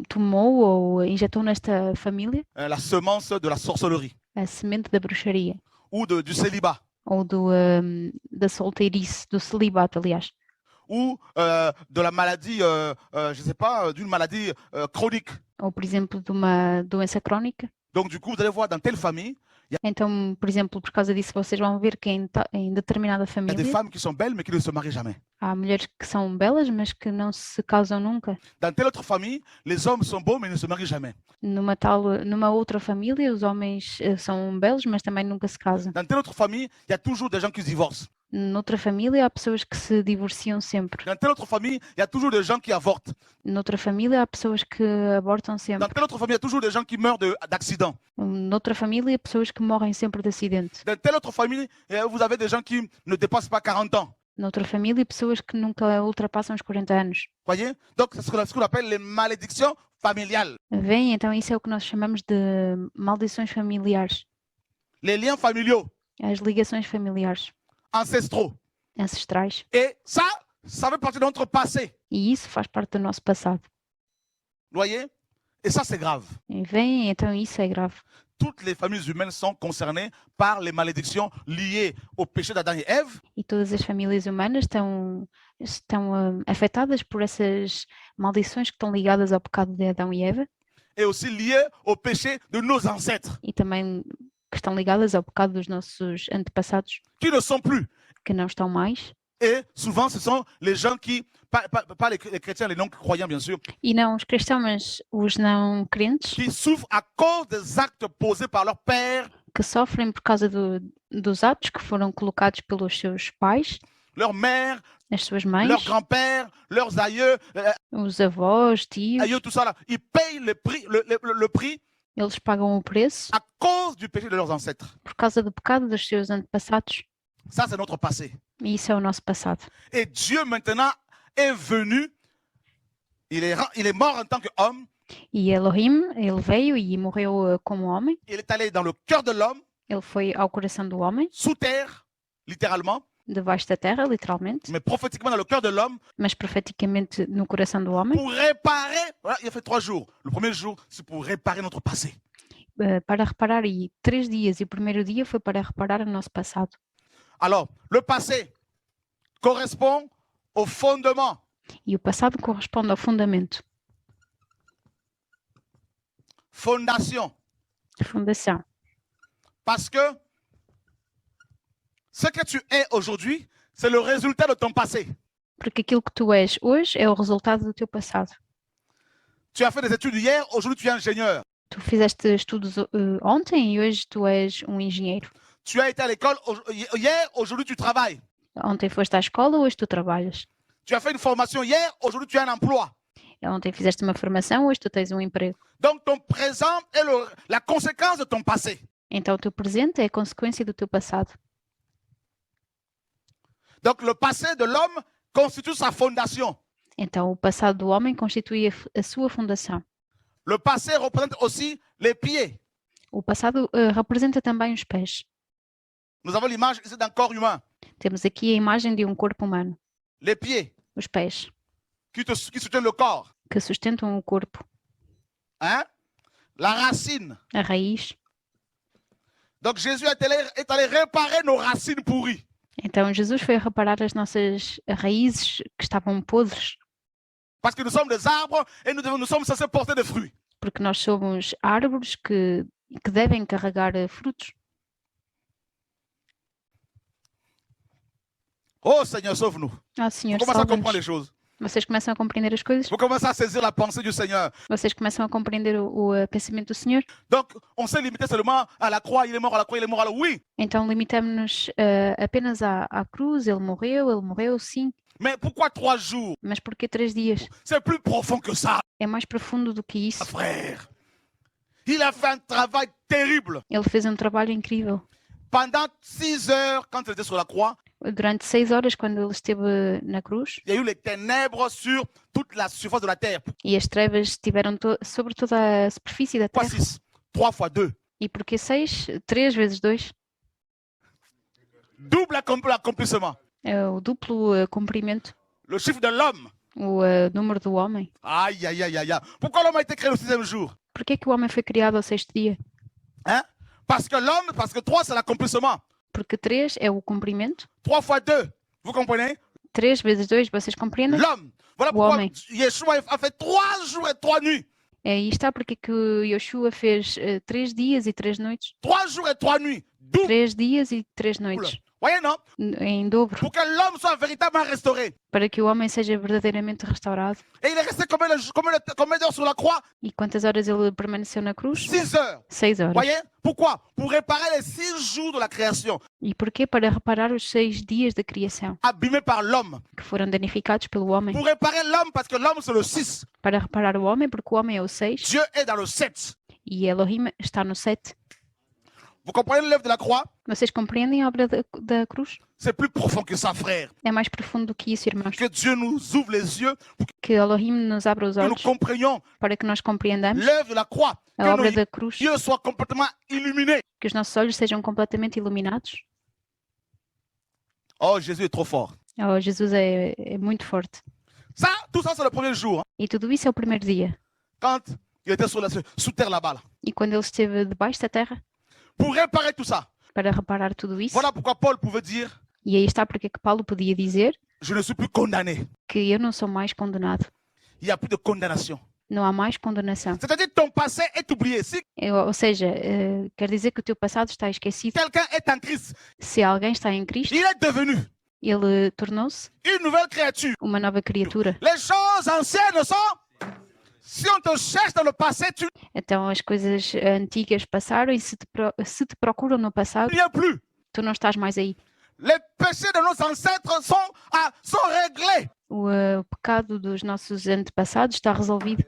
tomou ou injetou nesta família la semence de la sorcellerie a semente da bruxaria ou du célibat. ou da solteirice, do celibato, aliás, ou de la maladie, je ne sais pas, d'une maladie chronique. ou por exemplo de uma doença crónica. Donc, du coup, vous allez voir dans telle famille, Então, por exemplo, por causa disso, vocês vão ver que em determinada il y a des família femmes qui sont belles mais qui ne se marient jamais. há mulheres que são belas, mas que não se casam nunca. Dans telle autre famille, les hommes sont beaux mais ne se marient jamais. Numa outra família, os homens são belos, mas também nunca se casam. Dans telle autre famille, il y a toujours des gens qui se divorcent. Noutra família, há pessoas que se divorciam sempre. Dans telle autre famille, il y a toujours des gens qui avortent. Noutra família, há pessoas que abortam sempre. Dans telle autre famille, il y a toujours des gens qui meurent d'accident. Noutra família, pessoas que morrem sempre de acidente. Dans telle autre famille, vous avez des gens qui ne dépassent pas 40 ans. Noutra família, pessoas que nunca ultrapassam os 40 anos. Voyez? Donc, c'est ce qu'on appelle les malédictions familiales. Vem, então isso é o que nós chamamos de maldições familiares. Les liens familiaux, As ligações familiares, ancestraux. ancestrais. Et ça fait partie de notre passé. E isso faz parte do nosso passado. Voyez? Et ça, c'est grave. E vem, então isso é grave. Toutes les familles humaines sont concernées par les malédictions liées au péché d'Adam et Ève. E todas as famílias humanas estão afetadas por essas maldições que estão ligadas ao pecado de Adão e Eva Et aussi liées au péché de nos ancêtres, e também que estão ligadas ao pecado dos nossos antepassados, qui ne sont plus. que não estão mais. Et souvent, ce sont les gens qui, pas les chrétiens, les non-croyants bien sûr, E não os cristãos, mas os não crentes, qui souffrent à cause des actes posés par leur père, que sofrem por causa dos atos que foram colocados pelos seus pais, leur mère, as suas mães, leur grand-père, leurs aïeux, os avós, tios. aïeux, tout ça là. Ils payent le prix Eles pagam o preço à cause du péché de leurs ancêtres. por causa do pecado dos seus antepassados. Ça, c'est notre passé. E isso é o nosso passado. Et Dieu maintenant est venu, il est mort en tant qu'homme, E Elohim, ele veio e morreu como homem. il est allé dans le cœur de l'homme, Ele foi ao coração do homem, sous terre, littéralement, debaixo da terra, literalmente, mais prophétiquement dans le cœur de l'homme, mas profeticamente no coração do homem, pour réparer. Voilà, il a fait 3 jours. Le premier jour, c'est pour réparer notre passé. para reparar. E 3 dias. E o primeiro dia foi para reparar o nosso passado. Alors, le passé correspond au fondement. E o passado corresponde ao fundamento, Fondation. fundação. Parce que ce que tu es aujourd'hui, c'est le résultat de ton passé. Porque aquilo que tu és hoje é o resultado do teu passado. Tu as fait des études hier, aujourd'hui tu es ingénieur. Tu fizeste estudos ontem e hoje tu és um engenheiro. Tu as été à l'école hier, aujourd'hui tu travailles. Ontem foste à escola, hoje tu trabalhas. Tu as fait une formation hier, aujourd'hui tu as un emploi. Ontem fizeste uma formação, hoje tu tens um emprego. Donc ton présent est la conséquence de ton passé. Então o teu presente é a consequência do teu passado. Donc le passé de l'homme constitue sa fondation. Então o passado do homem constitui a sua fundação. Le passé représente aussi les pieds. O passado representa também os pés. Nous avons l'image ici d'un corps humain. Temos aqui a imagem de um corpo humano. Les pieds Os pés, qui soutiennent le corps. que sustentam o corpo. Hein? La racine. A raiz. Donc Jésus est allé réparer nos racines pourries. Então Jesus foi reparar as nossas raízes que estavam podres. Parce que nous sommes des arbres et nous sommes censés porter des fruits. Porque nós somos árvores que devem carregar frutos. Oh Seigneur, sauve-nous. Ah, Senhor, Vous commencez à comprendre salva-nos. les choses. Vocês começam a compreender as coisas? Vous commencez à saisir la pensée du Seigneur. Vocês começam a compreender o pensamento do Senhor? Donc, on s'est limité seulement à la croix. Il est mort à la croix, il est mort à la... Oui, Então limitamos-nos apenas à cruz. Ele morreu, sim. mais pourquoi 3 jours? Mas porquê 3 dias? C'est plus profond que ça, É mais profundo do que isso. frère. Il a fait un travail terrible. Ele fez um trabalho incrível. Pendant 6 heures, quand il était sur la croix, Durante 6 horas, quando ele esteve na cruz, il y a eu les ténèbres sur toute la surface de la terre. e as trevas estiveram sobre toda a superfície da Pourquoi terra. 6? 3 fois 2. E porquê 6? 3 vezes 2? Double accomplissement. É o duplo comprimento, Le chiffre de l'homme. o número do homem. Aïe, aïe, aïe, aïe, aïe. Pourquoi l'homme a été créé le 6e jour? Porquê que o homem foi criado ao 6º dia? Hein? Parce que 3 c'est l'accomplissement. Porque 3 é o comprimento. 3 fois 2, vous comprenez? 3 vezes 2, vocês compreendem? L'homme. Voilà O pourquoi homem. Yeshua a fait 3 jours et 3 nuits. Aí está porque que Yoshua fez 3 dias e 3 noites. 3 jours et 3 nuits. Double. 3 dias e 3 noites. Voyez, non? Em dobro. Pour que l'homme soit véritablement restauré. Para que o homem seja verdadeiramente restaurado. Et il est resté combien d'heures sur la croix? E quantas horas ele permaneceu na cruz? 6 heures. 6 horas. Voyez? Pourquoi? Pour réparer les 6 jours de la création, E porquê? Para reparar os 6 dias da criação, abîmés par l'homme. que foram danificados pelo homem. Pour réparer l'homme, parce que l'homme c'est le 6. Para reparar o homem, porque o homem é o 6 Dieu est dans le 7. e Elohim está no 7. Vous comprenez l'œuvre de la croix? Vocês compreendem a obra da cruz? C'est plus profond que ça, frère. É mais profundo do que isso, irmãos. Que Dieu nous ouvre les yeux pour Que Elohim nos abra os que nous olhos comprenions para que nós compreendamos l'œuvre de la croix. a Que obra nos da cruz, yeux soient complètement illuminés. que os nossos olhos sejam completamente iluminados. Oh, Jésus est trop fort. Oh, Jesus é muito forte. Ça, tout ça, c'est le premier jour. Hein, E tudo isso é o primeiro dia. quand il était sous terre là-bas. Là. E quando ele esteve debaixo da terra, Pour réparer tout ça. para reparar tudo isso. Voilà pourquoi Paul pouvait dire, E aí está porque é que Paulo podia dizer je ne suis plus condamné. que eu não sou mais condenado. Il n'y a plus de condamnation. Não há mais condenação. C'est-à-dire que ton passé est oublié. Si Ou seja, quer dizer que o teu passado está esquecido. quelqu'un est en Christ, Se alguém está em Cristo, il est devenu ele tornou-se une nouvelle créature. uma nova criatura. Les choses anciennes sont... Si on te cherche dans le passé, tu Então as coisas antigas passaram e se te procuram no passado, n'y es plus. tu não estás mais aí. Les péchés de nos ancêtres sont réglés. O pecado dos nossos antepassados está resolvido.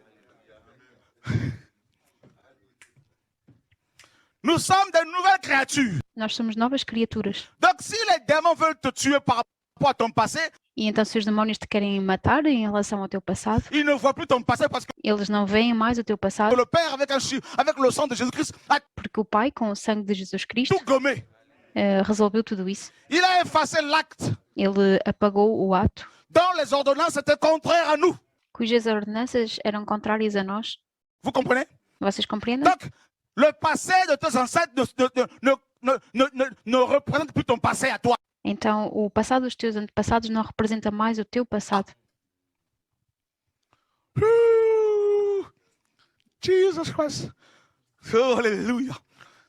Nous sommes des nouvelles créatures. Nós somos novas criaturas. Donc si les démons veulent te tuer par rapport à ton passé, E então se os demónios te querem matar em relação ao teu passado, ils ne voient plus ton passé parce que eles não veem mais o teu passado, le Père, avec le sang de Jésus-Christ, a porque o Pai, com o sangue de Jesus Cristo, tout gommé. resolveu tudo isso. Il a effacé l'acte Ele apagou o ato, dont les ordonnances étaient contraires à nous. cujas ordenanças eram contrárias a nós. Vous comprenez? Vocês compreendem? Donc, le passé de tes ancêtres ne représente plus ton passé à toi. Então, o passado dos teus antepassados não representa mais o teu passado. Ouh, Jesus Christ. Oh, alléluia.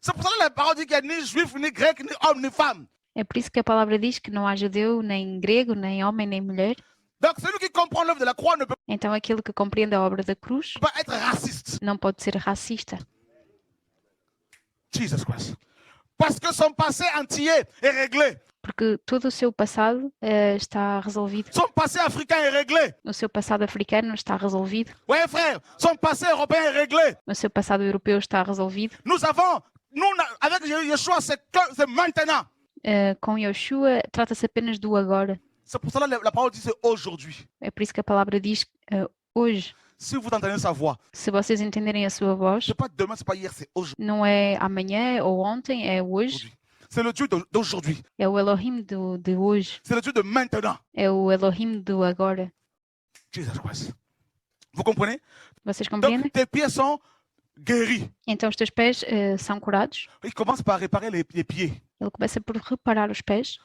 C'est pour ça que la parole dit qu'il n'y a ni juif, ni grec, ni homme, ni femme. É por isso que a palavra diz que não há judeu, nem grego, nem homem, nem mulher. Donc, celui qui comprend l'œuvre de la croix ne peut Então, aquele que compreende a obra da cruz pas être raciste. não pode ser racista. Jesus Christ. Parce que son passé entier est réglé. Porque todo o seu passado está resolvido. Son passé africain est réglé. O seu passado africano está resolvido. Oui, frère, son passé européen est réglé. O seu passado europeu está resolvido. Nous, avec Yeshua, c'est maintenant. Com Yoshua, trata-se apenas do agora. C'est pour cela que la parole dit c'est aujourd'hui. É por isso que a palavra diz hoje. Si vous entendez sa voix, Se vocês entenderem a sua voz, c'est pas demain, c'est pas hier, c'est aujourd'hui. não é amanhã ou ontem, é hoje. C'est le Dieu d'aujourd'hui. É o Elohim de hoje. C'est le Dieu de maintenant. É o Elohim do agora. Jesus Christ. Vous comprenez? Vocês compreendem? Donc, tes pieds sont guéris. Então os teus pés são curados. Il commence par réparer les pieds. Ele começa por reparar os pés,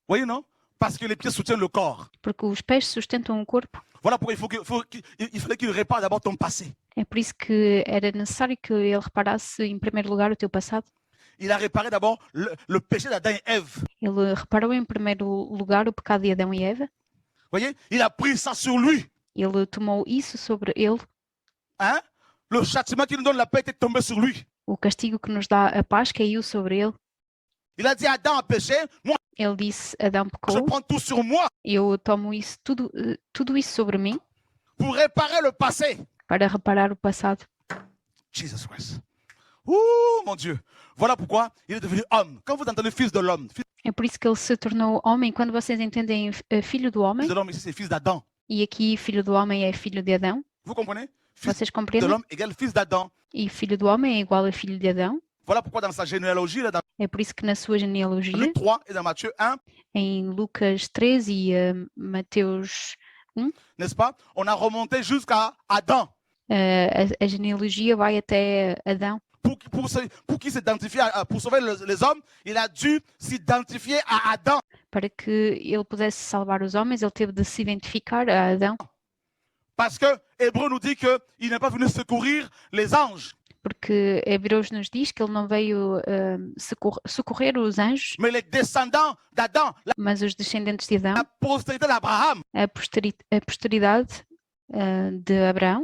Voyez, non? Parce que les pieds soutiennent le corps. porque os pés sustentam o corpo. Voilà pourquoi il fallait qu'il répare d'abord ton passé. É por isso que era necessário que ele reparasse em primeiro lugar o teu passado. Il a réparé d'abord le péché d'Adam et Ève. Ele reparou em primeiro lugar o pecado de Adão e Eva. Voyez? Il a pris ça sur lui. Ele tomou isso sobre ele. Hein? Le châtiment qui nous donne la paix était tombé sur lui. O castigo que nos dá a paz caiu sobre ele. Il a dit Adam a péché, moi Ele disse, Adão je pecou, prends tout sur moi eu tomo isso, tudo isso sobre mim pour réparer le passé. para reparar o passado. Jesus Christ. Ouh, mon Dieu. Voilà pourquoi il est devenu homme. Quand vous entendez fils de l'homme, fils É por isso que ele se tornou homem. Quando vocês entendem filho do homem, de l'homme ici, c'est fils d'Adam. e aqui filho do homem é filho de Adão, Vous comprenez? Fils vocês de compreendem? l'homme égale fils d'Adam. E filho do homem é igual a filho de Adão. Voilà pourquoi dans sa généalogie, là, dans É por isso que na sua genealogia, Luc 3 et dans Matthieu 1, em Lucas 13 e Mateus, n'est-ce pas? On a remonté jusqu'à Adam. a genealogia vai até Adão. pour qu'il s'identifie, pour sauver les hommes, il a dû s'identifier à Adam. Para que ele pudesse salvar os homens, ele teve de se identificar a Adão, Parce que Hébreu nous dit qu'il n'est pas venu secourir les anges, porque Hebreus nos diz que ele não veio socorrer os anjos, mais les descendants d'Adam, mas os descendentes de Adão, la postérité d'Abraham. a posteridade de Abraão.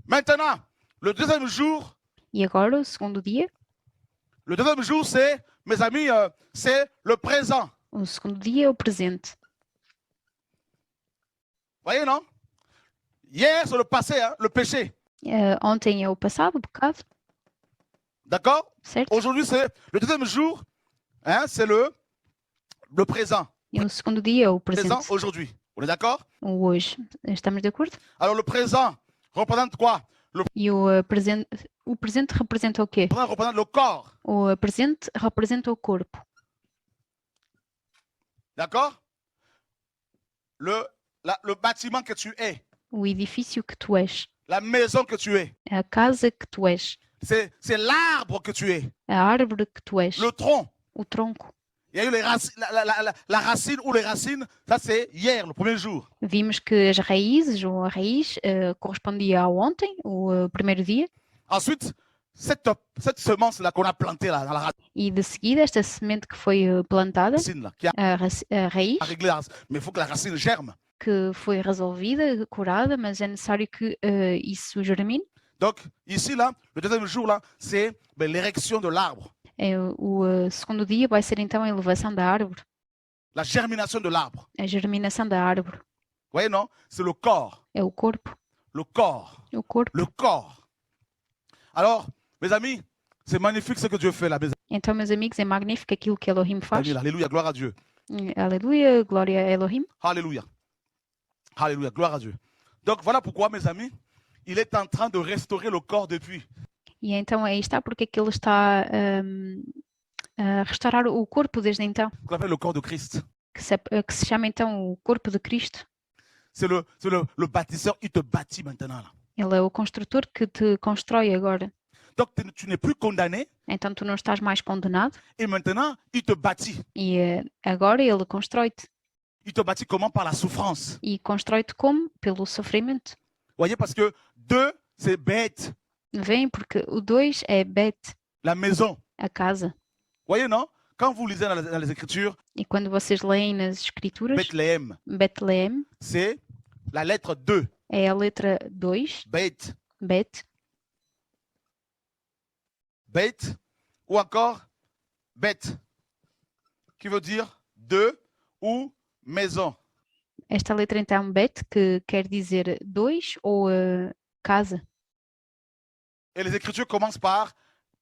Maintenant, le deuxième jour, E agora, o segundo dia, c'est, mes amis, c'est le présent. o segundo dia é o presente. Voyez, non? Hier, c'est le passé, hein, le péché. Ontem é o passado, o pecado, D'accord? certo? Aujourd'hui, c'est le deuxième jour, hein, c'est le présent. E o segundo dia é o Présent presente, aujourd'hui. On est d'accord? o hoje. Estamos de acordo? Alors, le présent représente quoi? E o presente representa o quê? Le présent représente le corps. O presente representa o corpo, D'accord? Le bâtiment que tu es, o edifício que tu és, la maison que tu es, a casa que tu és, c'est l'arbre que tu es, a árvore que tu és, le tronc. o tronco. Il y a eu les la racine ou les racines, ça c'est hier, le premier jour. Vimos que as raízes, ou a raiz, correspondia ao ontem, o primeiro dia, Ensuite, cette semence-là qu'on a plantée là, dans la e de seguida esta semente que foi plantada, racine, là, qui a a raiz, réglé la racine, mais il faut que la racine germe. que foi resolvida, curada, mas é necessário que isso germine. Donc, ici, là, le deuxième jour, là, c'est l'érection de l'arbre, O segundo dia vai ser então a elevação da árvore, la germination de l'arbre. a germinação da árvore. Vous voyez, non? C'est le corps, É o corpo, le corps, o corpo. le corps. Alors, mes amis, c'est magnifique ce que Dieu fait là, mes Então, meus amigos, é magnífico aquilo que Elohim faz. amis. Alléluia, gloire à Dieu. Aleluia, glória a Elohim. Alléluia. Alléluia, gloire à Dieu. Donc, voilà pourquoi, mes amis, il est en train de restaurer le corps depuis. E então aí está porque é que ele está a restaurar o corpo desde então, Qu'on appelle le corps de Christ. que se chama então o corpo de Cristo. C'est le bâtisseur, il te bâtit maintenant là. Ele é o construtor que te constrói agora. Donc, tu n'es plus condamné Então tu não estás mais condenado et maintenant, il te bâtit. e agora ele constrói-te. Il te bâtit comment? Par la souffrance. E constrói-te como? Pelo sofrimento. Vous voyez, parce que 2, c'est bête, Vem porque o 2 é Bet, la maison. a casa. Vous voyez, non? Quand vous lisez dans les Écritures, E quando vocês leem nas escrituras, Bethléem, Betlehem c'est la lettre 2. é a letra 2, Beth, Bet, Beth, ou encore Beth, qui veut dire 2 ou maison. esta letra então Bet, que quer dizer 2 ou casa. Et les Écritures commencent par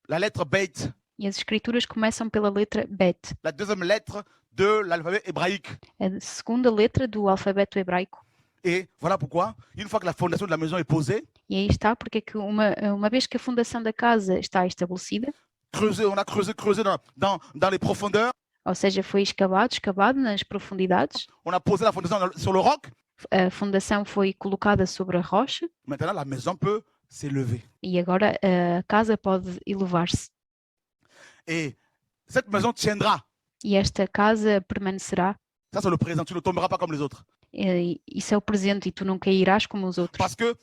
la lettre Beth, E as escrituras começam pela letra Bet, la deuxième lettre de l'alphabet hébraïque. a segunda letra do alfabeto hebraico. Et voilà pourquoi, une fois que la fondation de la maison est posée, E aí está porque é que uma vez que a fundação da casa está estabelecida, on a creusé dans les profondeurs, ou seja, foi escavado nas profundidades, on a posé la fondation sur le roc, a fundação foi colocada sobre a rocha maintenant la maison peut s'élever. e agora a casa pode elevar-se. Et cette maison tiendra. E esta casa permanecerá. Ça, c'est le présent. Tu ne tomberas pas comme les autres. Isso é o presente e tu não cairás como os outros, Parce que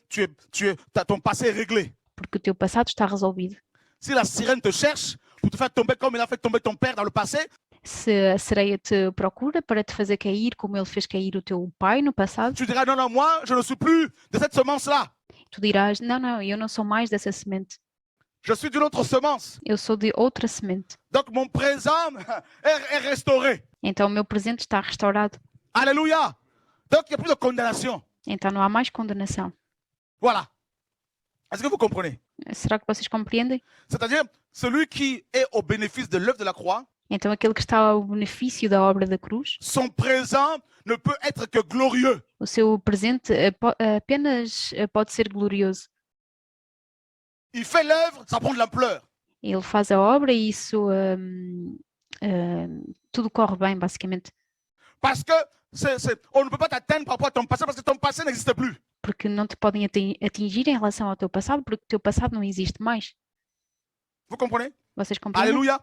ton passé est réglé. porque o teu passado está resolvido. Si la sirène te cherche pour te faire tomber comme il a fait tomber ton père dans le passé, Se a sereia te procura para te fazer cair como ele fez cair o teu pai no passado, tu diras non, non, moi, je ne suis plus de cette semence-là. tu dirás, não, eu não sou mais dessa semente. Je suis d'une autre semence. Eu sou de outra semente. Donc, mon présent est restauré. Então o meu presente está restaurado. Alléluia. Donc, il n'y a plus de condamnation. Então não há mais condenação. Voilà. Est-ce que vous comprenez? Será que vocês compreendem? C'est-à-dire, celui qui est au bénéfice de l'œuvre de la croix, Então aquele que está ao benefício da obra da cruz, son présent ne peut être que glorieux. o seu presente apenas pode ser glorioso. Il fait l'œuvre, ça prend de l'ampleur. Ele faz a obra e isso tudo corre bem, basicamente. Parce que on ne peut pas t'atteindre par rapport à ton passé parce que ton passé n'existe plus. porque não te podem atingir em relação ao teu passado, porque o teu passado não existe mais. Vous comprenez? Vocês compreendem? Alléluia.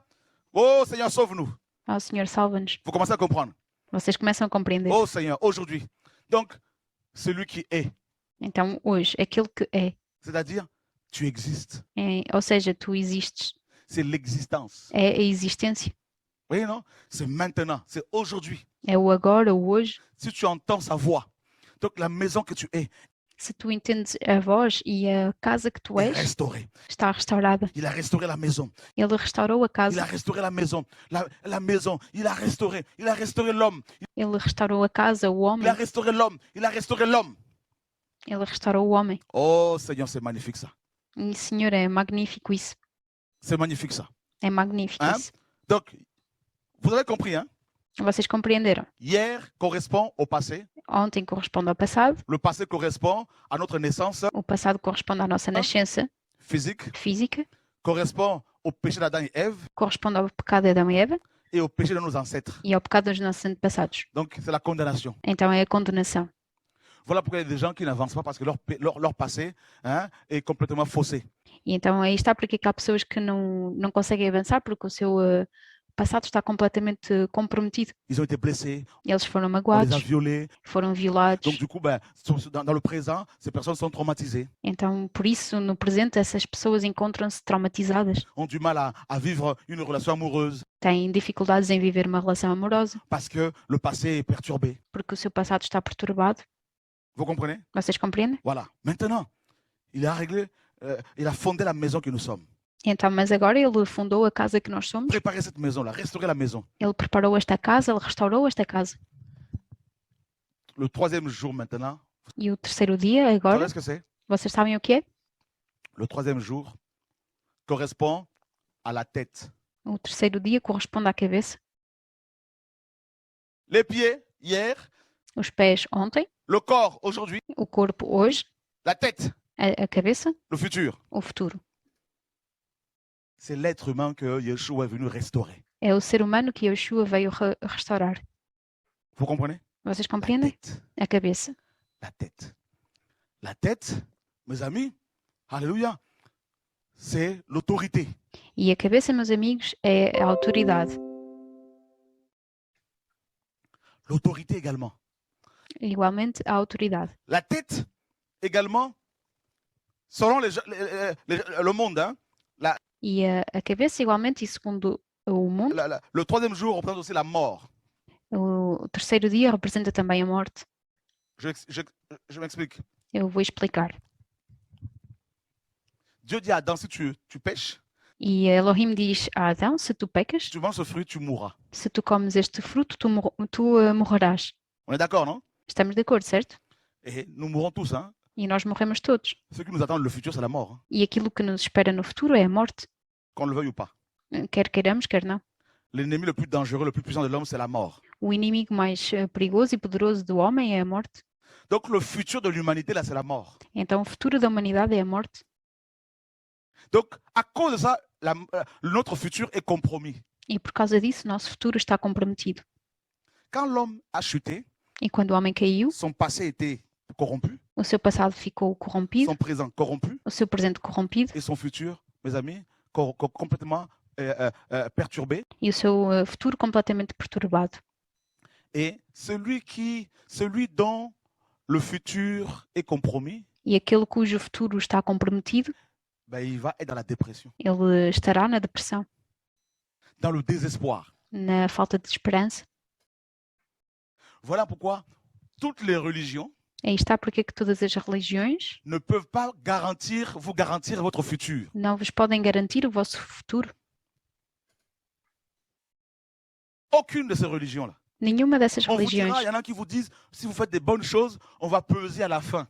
Oh Seigneur, sauve-nous. Oh, Senhor, salva-nos. Vous commencez à comprendre. Vocês começam a compreender. Oh Seigneur, aujourd'hui. Donc, celui qui est, Então, hoje, aquilo que é, c'est-à-dire, tu existes. ou seja, tu existes, C'est l'existence. é a existência, Vous voyez, non? C'est maintenant, c'est aujourd'hui. é o agora, o hoje. Si tu entends sa voix, donc la maison que tu es Se tu entendes a voz e a casa que tu est és, restaurée. está restaurada. Il a restauré la maison. Ele restaurou a Il a casa, restauré la maison. La maison. Il a restauré l'homme. ele restaurou a casa, o Il homem, a restauré l'homme. Il a restauré l'homme. ele restaurou o homem. Oh Seigneur, c'est magnifique ça. E, Senhor, é magnífico isso. C'est magnifique ça. É magnífico Hein? isso. Donc, vous avez compris, hein? Vocês compreenderam? Hier correspond au passé. Ontem corresponde ao passado, Le passé correspond à notre naissance o passado corresponde à nossa nascença physique, física, correspond au péché d'Adam et Ève corresponde ao pecado de Adão e Eva et au péché de nos ancêtres. e ao pecado dos nossos antepassados. Donc, c'est la condamnation. Então é a condenação. Voilà pourquoi il y a des gens qui n'avancent pas parce que leur passé, hein, est complètement faussé. E então aí está porque é que há pessoas que não conseguem avançar porque o seu passado está completamente comprometido. Ils ont été blessés, Eles foram on les a magoados, violés. foram violados. Donc, du coup, dans le présent, ces personnes sont traumatisées, Então, por isso, no presente, essas pessoas encontram-se traumatizadas, ont du mal à vivre une relation amoureuse têm dificuldades em viver uma relação amorosa parce que le passé est perturbé. porque o seu passado está perturbado. Vous comprenez? Vocês compreendem? Voilà. Maintenant, il a il a fondé la maison que nous sommes. Então, mas agora ele fundou a casa que nós somos, Préparez cette maison-là, restaurez la maison. ele preparou esta casa, ele restaurou esta casa. Le troisième jour maintenant, E o terceiro dia, vous agora, savez ce que c'est? vocês sabem o que é? Le troisième jour correspond à la tête. O terceiro dia corresponde à cabeça, Les pieds, hier, os pés ontem, le corps, aujourd'hui, o corpo hoje, la tête, a cabeça, le futur. o futuro. C'est l'être humain que Yeshua est venu restaurer. É o ser humano que Yeshua veio restaurar. Vous comprenez? Vocês La compreendem? tête. A cabeça. La tête. La tête, mes amis, alléluia, c'est l'autorité. E a cabeça, meus amigos, é a autoridade. L'autorité également. Igualmente, a autoridade. La tête également, selon le monde, hein, E a cabeça, igualmente, e segundo o mundo, le troisième jour représente aussi la mort. o terceiro dia representa também a morte. Je m'explique. Eu vou explicar. Dieu dit à Adam, si tu pêches, E Elohim diz a Adão, se tu pecas, si tu manges ce fruit, tu mourras. se tu comes este fruto, tu morrerás. On est d'accord, non? Estamos de acordo, certo? Et nous mourrons tous. Hein? E nós morremos todos. Ce qui nous attend, le futur, c'est la mort, hein, E aquilo que nos espera no futuro é a morte. qu'on le veuille ou pas. Quer queiramos, quer não. L'ennemi le plus dangereux, le plus puissant de l'homme, c'est la mort. O inimigo mais perigoso e poderoso do homem é a morte. Donc le futur de l'humanité, là, c'est la mort. Então o futuro da humanidade é a morte. Donc à cause de ça, notre futur est compromis. E por causa disso, nosso futuro está comprometido. Quand l'homme a chuté, E quando o homem caiu, son passé était corrompu, o seu passado ficou corrompido, son présent corrompu, o seu presente corrompido et son futur, mes amis, complètement perturbé. e o seu futuro completamente perturbado. Et celui dont le futur est compromis, E aquele cujo futuro está comprometido, il va être dans la dépression, ele estará na depressão, dans le désespoir. na falta de esperança. Voilà pourquoi toutes les religions Aí está porque é que todas as religiões ne peuvent pas vous garantir votre futur. não vos podem garantir o vosso futuro. Aucune de ces religions-là. Nenhuma dessas On vous dira, religiões. il y en a qui vous disent, si vous faites des bonnes choses, on va peser à la fin.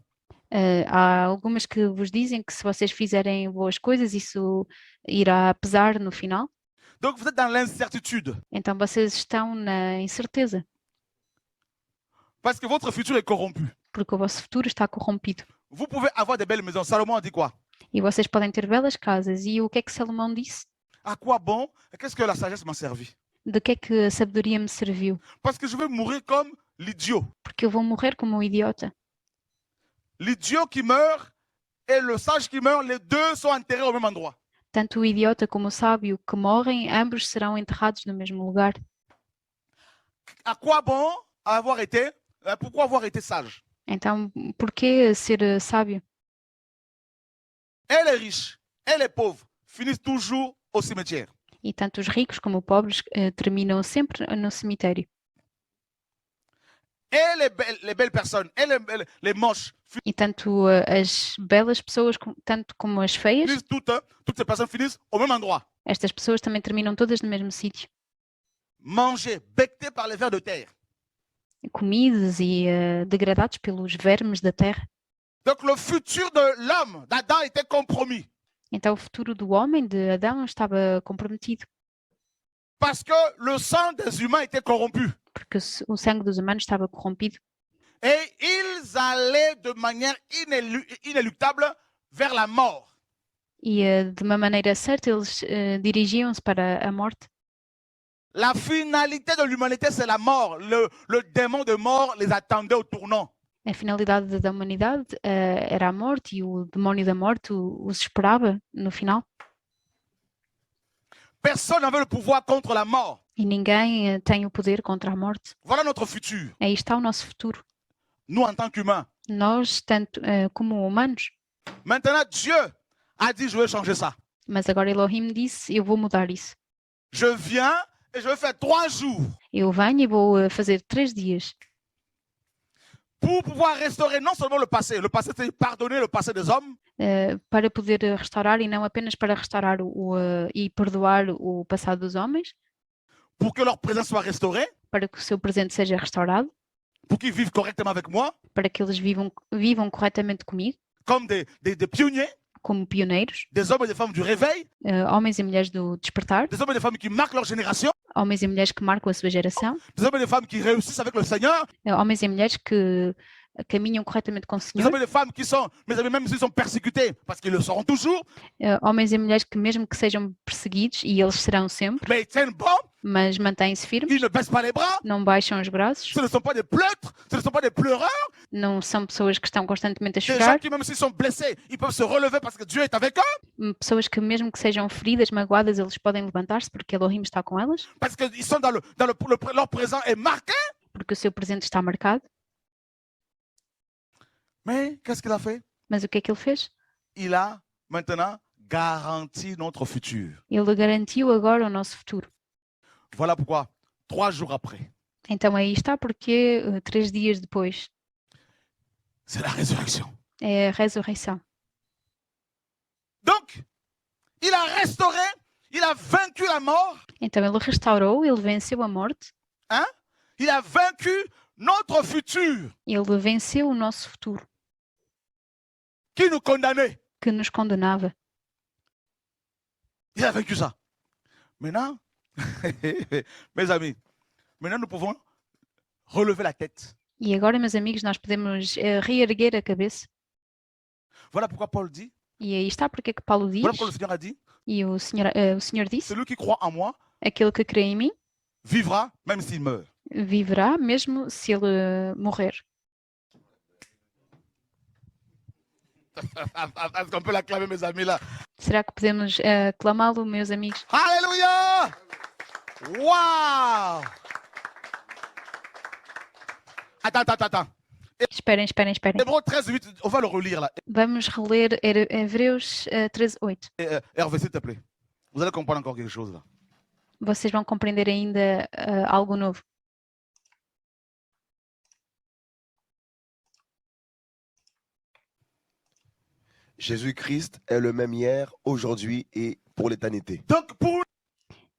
Há algumas que vos dizem que se vocês fizerem boas coisas, isso irá pesar no final. Donc vous êtes dans l'incertitude, Então vocês estão na incerteza, parce que votre futur est corrompu. porque o vosso futuro está corrompido. Vous pouvez avoir des belles maisons. Salomon a dit quoi? E vocês podem ter belas casas. E o que é que Salomão disse? À quoi bon? Qu'est-ce que la sagesse m'a servi? De que é que a sabedoria me serviu? Parce que je vais mourir comme l'idiot. Porque eu vou morrer como um idiota. l'idiot qui meurt et le sage qui meurt, les deux sont enterrés au même endroit. Tanto o idiota como o sábio que morrem, ambos serão enterrados no mesmo lugar. À quoi bon pourquoi avoir été sage? Então, porquê ser sábio? Et les riches et les pauvres finissent toujours au cimetière. E tanto os ricos como os pobres terminam sempre no cemitério. Et les belles personnes et les moches E tanto as belas pessoas, tanto como as feias, finissent toutes ces personnes finissent au même endroit. estas pessoas também terminam todas no mesmo sítio. Mangés, bectés par les vers de terre. Comidos e degradados pelos vermes da terra. Donc le futur de l'homme, d'Adam, était compromis. Então o futuro do homem, de Adão, estava comprometido. Parce que le sang des humains était corrompu. Porque o sangue dos humanos estava corrompido. Et ils allaient de manière inéluctable vers la mort. E de uma maneira certa eles dirigiam-se para a morte. La finalité de l'humanité, c'est la mort. Le démon de mort les attendait au tournant. A finalidade da humanidade era a morte, e o demónio da morte os esperava no final. Personne n'avait le pouvoir contre la mort. E ninguém tem o poder contra a morte. Voilà notre futur. Aí está o nosso futuro. Nous, en tant qu'humains. Nós, tanto como humanos. Maintenant, Dieu a dit, je vais changer ça. Mas agora Elohim disse, eu vou mudar isso. Je viens et je vais faire 3 jours. Eu venho e vou fazer 3 dias. Pour pouvoir restaurer non seulement le passé, c'est pardonner le passé des hommes. Para poder restaurar, e não apenas para restaurar e perdoar o passado dos homens. Pour que leur présent soit restauré. Para que o seu presente seja restaurado. Pour qu'ils vivent correctement avec moi. Para que eles vivam corretamente comigo. Comme des pionniers. Como pioneiros. Des hommes et des femmes du réveil. Homens e mulheres do despertar. Des hommes et des femmes qui marquent leur génération. Homens e mulheres que marcam a sua geração. Des hommes et des femmes qui réussissent avec le Seigneur. Homens e mulheres que caminham corretamente com o Senhor. Des hommes et des femmes qui sont, mes amis, même s'ils sont persécutés, parce qu'ils le seront toujours. Homens e mulheres que mesmo que sejam perseguidos, e eles serão sempre. Mais ils tiennent bon. Mas mantêm-se firmes. Ils ne baissent pas les bras. Não baixam os braços. Ce ne sont pas des pleutres, ce ne sont pas des pleureurs. Não são pessoas que estão constantemente a Des chorar. gens qui, même s'ils sont blessés, ils peuvent se relever parce que Dieu est avec eux. Pessoas que mesmo que sejam feridas, magoadas, eles podem levantar-se porque Elohim está com elas. Parce qu'ils sont leur présent est marqué. Porque o seu presente está marcado. Mais qu'est-ce qu'il a fait? Mas o que é que ele fez? Il a maintenant garanti notre futur. Ele garantiu agora o nosso futuro. Voilà pourquoi, 3 jours après. Então aí está porque 3 dias depois. C'est la résurrection. É a ressurreição. Donc, il a restauré, il a vaincu la mort. Então ele restaurou, ele venceu a morte. Hein? Il a vaincu notre futur. Ele venceu o nosso futuro. Qui nous condamnait? Que nos condenava. Il a vaincu ça. Maintenant, mes amis, maintenant nous pouvons relever la tête. E agora, meus amigos, nós podemos reerguer a cabeça. Voilà pourquoi Paul dit. E aí está porque é que Paulo diz. Voilà pourquoi le Seigneur a dit. E o Senhor disse. Celui qui croit en moi. Aquele que crê em mim. Vivra même s'il meurt. Viverá mesmo se ele morrer. Est-ce qu'on peut l'acclamer, mes amis, là? Será que podemos clamá-lo, meus amigos? Alléluia! Waouh! Attends. Esperem. Hébreux 13, 8, on va le relire là. Vamos reler Hebreus 13, 8. Hervé, s'il te plaît. Vous allez comprendre encore quelque chose là. Vocês vão compreender ainda algo novo. Jésus-Christ est le même hier, aujourd'hui et pour l'éternité. Donc pour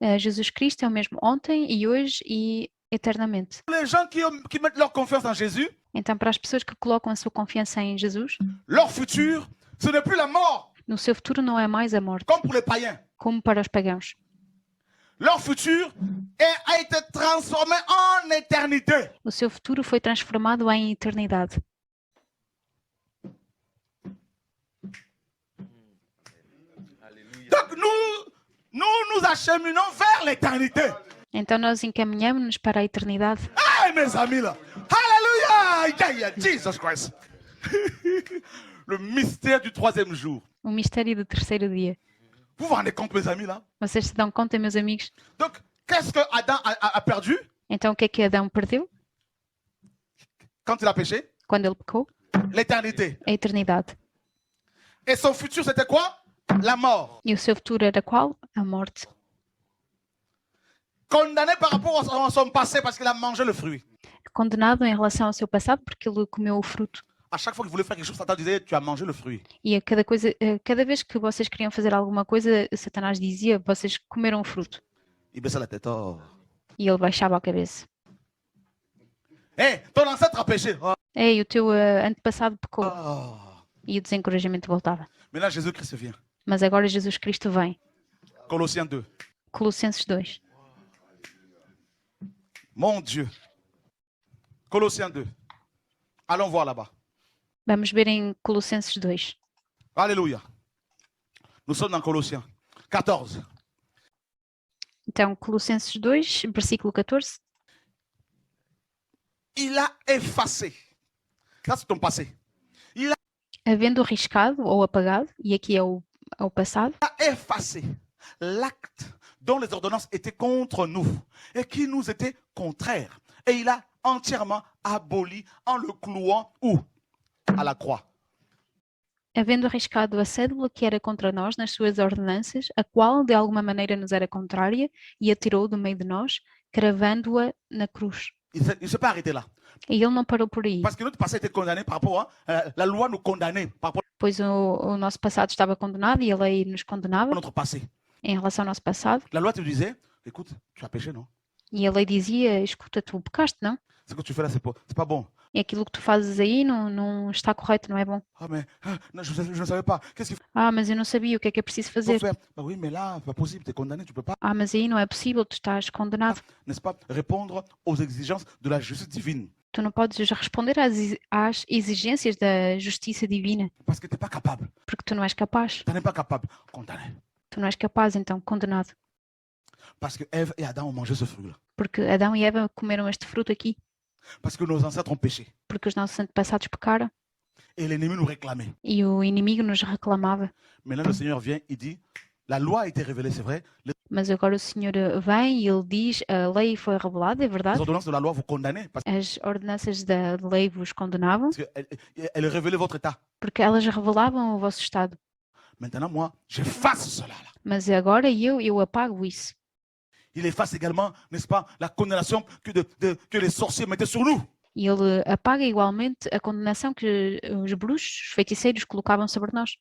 Jesus Cristo é o mesmo ontem e hoje e eternamente. les gens qui mettent leur confiance en Jésus, então para as pessoas que colocam a sua confiança em Jesus, leur futur, ce n'est plus la mort. No seu futuro não é mais a morte. Comme pour les païens. Como para os pagãos. Leur futur a été transformé en éternité. O seu futuro foi transformado em eternidade. Donc nous acheminons vers l'éternité. Então nós encaminhamos-nos para a eternidade. Ah, mes amis là. Alléluia! Jesus Christ. Le mystère du troisième jour. O mistério do terceiro dia. Vous vous rendez compte, mes amis, là? Vocês se dão conta, meus amigos? Donc, qu'est-ce que Adam a perdu Então o que é que Adão perdeu quand il a péché? quando ele pecou? L'éternité. A eternidade. Et son futur, c'était quoi? La mort. E o seu futuro era qual? A morte. Condamné par rapport à son passé parce qu'il a mangé le fruit. Condenado em relação ao seu passado porque ele comeu o fruto. À chaque fois qu'il voulait faire quelque chose, Satan disait, tu as mangé le fruit. E a cada vez que vocês queriam fazer alguma coisa, Satanás dizia, vocês comeram o fruto. Il baissait la tête. Oh. E ele baixava a cabeça. Hé, ton ancêtre a péché. Oh. Ei, o teu antepassado pecou. Oh. E o desencorajamento voltava. Maintenant, Jésus-Christ vient. Mas agora Jesus Cristo vem. Colossiens 2. Colossenses 2. Mon Dieu. Colossiens 2. Allons voir là-bas. Vamos ver em Colossenses 2. Alléluia. Nous sommes dans Colossiens 14. Então, Colossenses 2, versículo 14. Il a effacé. Ça, c'est ton passé. Havendo riscado ou apagado, e aqui é o passado, Il a effacé l'acte dont les ordonnances étaient contre nous et qui nous était contraire. Et il a entièrement aboli en le clouant où? À la croix. havendo arriscado a cédula que era contra nós nas suas ordenanças, a qual de alguma maneira nos era contrária, e a tirou do meio de nós, cravando-a na cruz. Il ne s'est pas arrêté là. E ele não parou por aí, Parce que notre passé était condamné par rapport à la loi nous condamnait par rapport pois o nosso passado estava condenado e a lei nos condenava à notre passé. em relação ao nosso passado. La loi te disait, écoute, tu as péché, non? E a lei dizia, escuta, tu pecaste, não? Ce que tu fais là, c'est pas bon. E aquilo que tu fazes aí não está correto, não é bom. Ah, mais non, je ne savais pas. Qu'est-ce qu'il Ah, mas eu não sabia o que é preciso faut fazer. faire? Bah oui, mais là, c'est pas possible, tu es condamné, tu peux pas, Ah, mas aí não é possível, tu estás condenado. n'est-ce pas, répondre aux exigences de la justice divine. Tu não podes responder às exigências da justiça divina, Parce que tu n'es pas capable. porque tu não és capaz. Tu n'es pas capable. Condamné. Tu não és capaz, então, condenado. Parce que Ève et Adam ont mangé ce fruit-là. Porque Adão e Eva comeram este fruto aqui, Parce que nos ancêtres ont péché. porque os nossos antepassados pecaram Et l'ennemi nous réclamait. e o inimigo nos reclamava. Maintenant, le Seigneur vient, il dit, la loi a été révélée, c'est vrai. Mas agora o Senhor vem e ele diz, a lei foi revelada, é Les verdade? ordonnances de la loi vous condamnent parce As ordenanças da lei vos condenavam, qu'elles révélaient votre état. porque elas revelavam o vosso estado. Maintenant, moi, j'efface cela. Là. Mas agora eu apago isso. Il efface également, n'est-ce pas, la condamnation que les sorciers mettaient sur nous. E ele apaga igualmente a condenação que os bruxos, os feiticeiros colocavam sobre nós,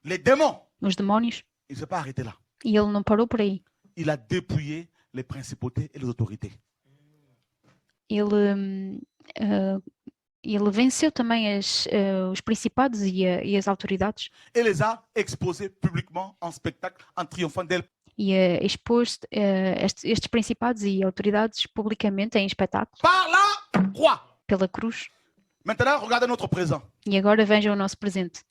Les démons. os demónios. Il ne s'est pas arrêté là. E ele não parou por aí. Il a dépouillé les principautés et les autorités. Ele venceu também os principados e as autoridades Et les a exposés publiquement en spectacle, en triomphant d'elles. e expôs estes principados e autoridades publicamente em espetáculo Par la croix. pela cruz. Maintenant, regardez notre présent. E agora vejam o nosso presente.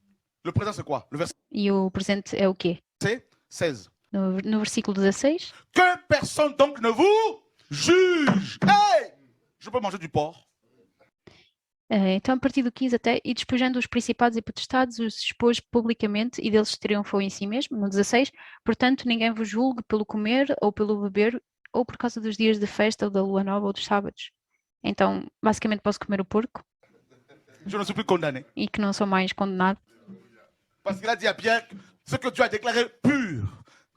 Le présent, c'est quoi? Le verset E o presente é o quê? 16. No versículo 16. Que personne donc ne vous juge. Hey! Je peux manger du porc. Então, a partir do 15 até, e despojando os principados e potestades, os expôs publicamente e deles triunfou em si mesmo. No 16, portanto, ninguém vos julgue pelo comer ou pelo beber ou por causa dos dias de festa ou da lua nova ou dos sábados. Então, basicamente, posso comer o porco Je ne suis plus condamné. e que não sou mais condenado, Parce qu'il a dit à Pierre, ce que tu as déclaré pur,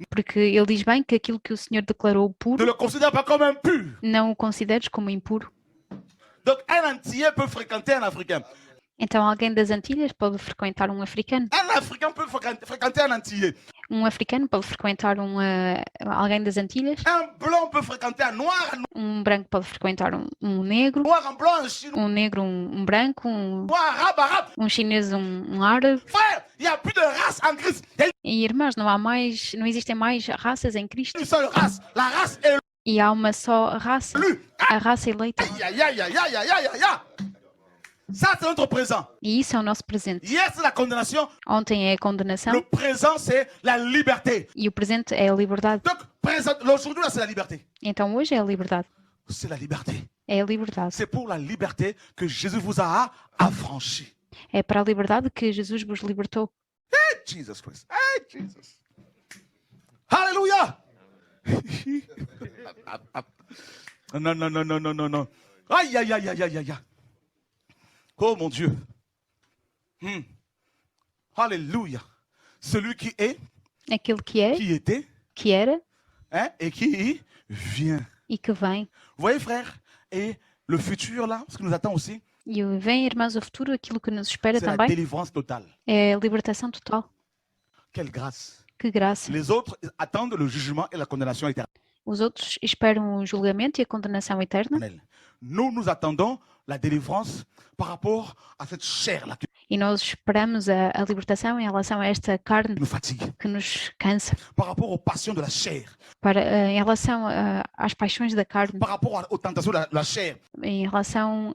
porque ele diz bem que aquilo que o Senhor declarou ne puro, le considère pas comme impur. não o consideres como impuro. Donc un Antillais peut fréquenter un Africain. Então, alguém das Antilhas pode frequentar um africano. Un Africain peut fréquenter un Antillais. Um africano pode frequentar alguém das Antilhas. Un blanc peut fréquenter un noir. Un Branco pode frequentar um negro. noir, un blanc, un chinois, Negro, um branco, arabe. chinês, um árabe. Frère, il n'y a plus de race en Christ. Il y E irmãos, não existem mais raças em Cristo. a une seule race. La race est E há uma só raça, élue. a raça eleita. Aïe, aïe, aïe, aïe, aïe, aïe, aïe, aïe. Ça, c'est notre présent. E isso é o nosso presente. Hier, c'est la condamnation. Ontem é a condenação Le présent, c'est la liberté. e o presente é a liberdade. Donc, aujourd'hui, là, c'est la liberté. Então hoje é a liberdade. C'est la liberté. É a liberdade. C'est pour la liberté que Jésus vous a affranchi. É para a liberdade que Jesus vos libertou. Jesus Christ. Hey, Jesus. Hallelujah. Non, non, non, non, non, non, non. Aïe, aïe, aïe, aïe, aïe, aïe. Oh mon Dieu. Alléluia. Celui qui est, Aquele que é, qui était, que era hein, et qui vient. e que vem. Vous voyez, frère, et le futur, là, ce qui nous attend aussi, E vem, irmãos, o futuro, aquilo que nos espera c'est la também délivrance totale. é a libertação total. Quelle grâce. Que graça. Les autres attendent le jugement et la condamnation Os outros esperam o julgamento e a condenação eterna éternelle. Nous attendons la délivrance par rapport à cette chair-là qui e nós esperamos a libertação em relação a esta carne nous fatigue, que nos cansa, par rapport aux passions de la chair, em relação às paixões da carne, par rapport aux tentations de la chair, em relação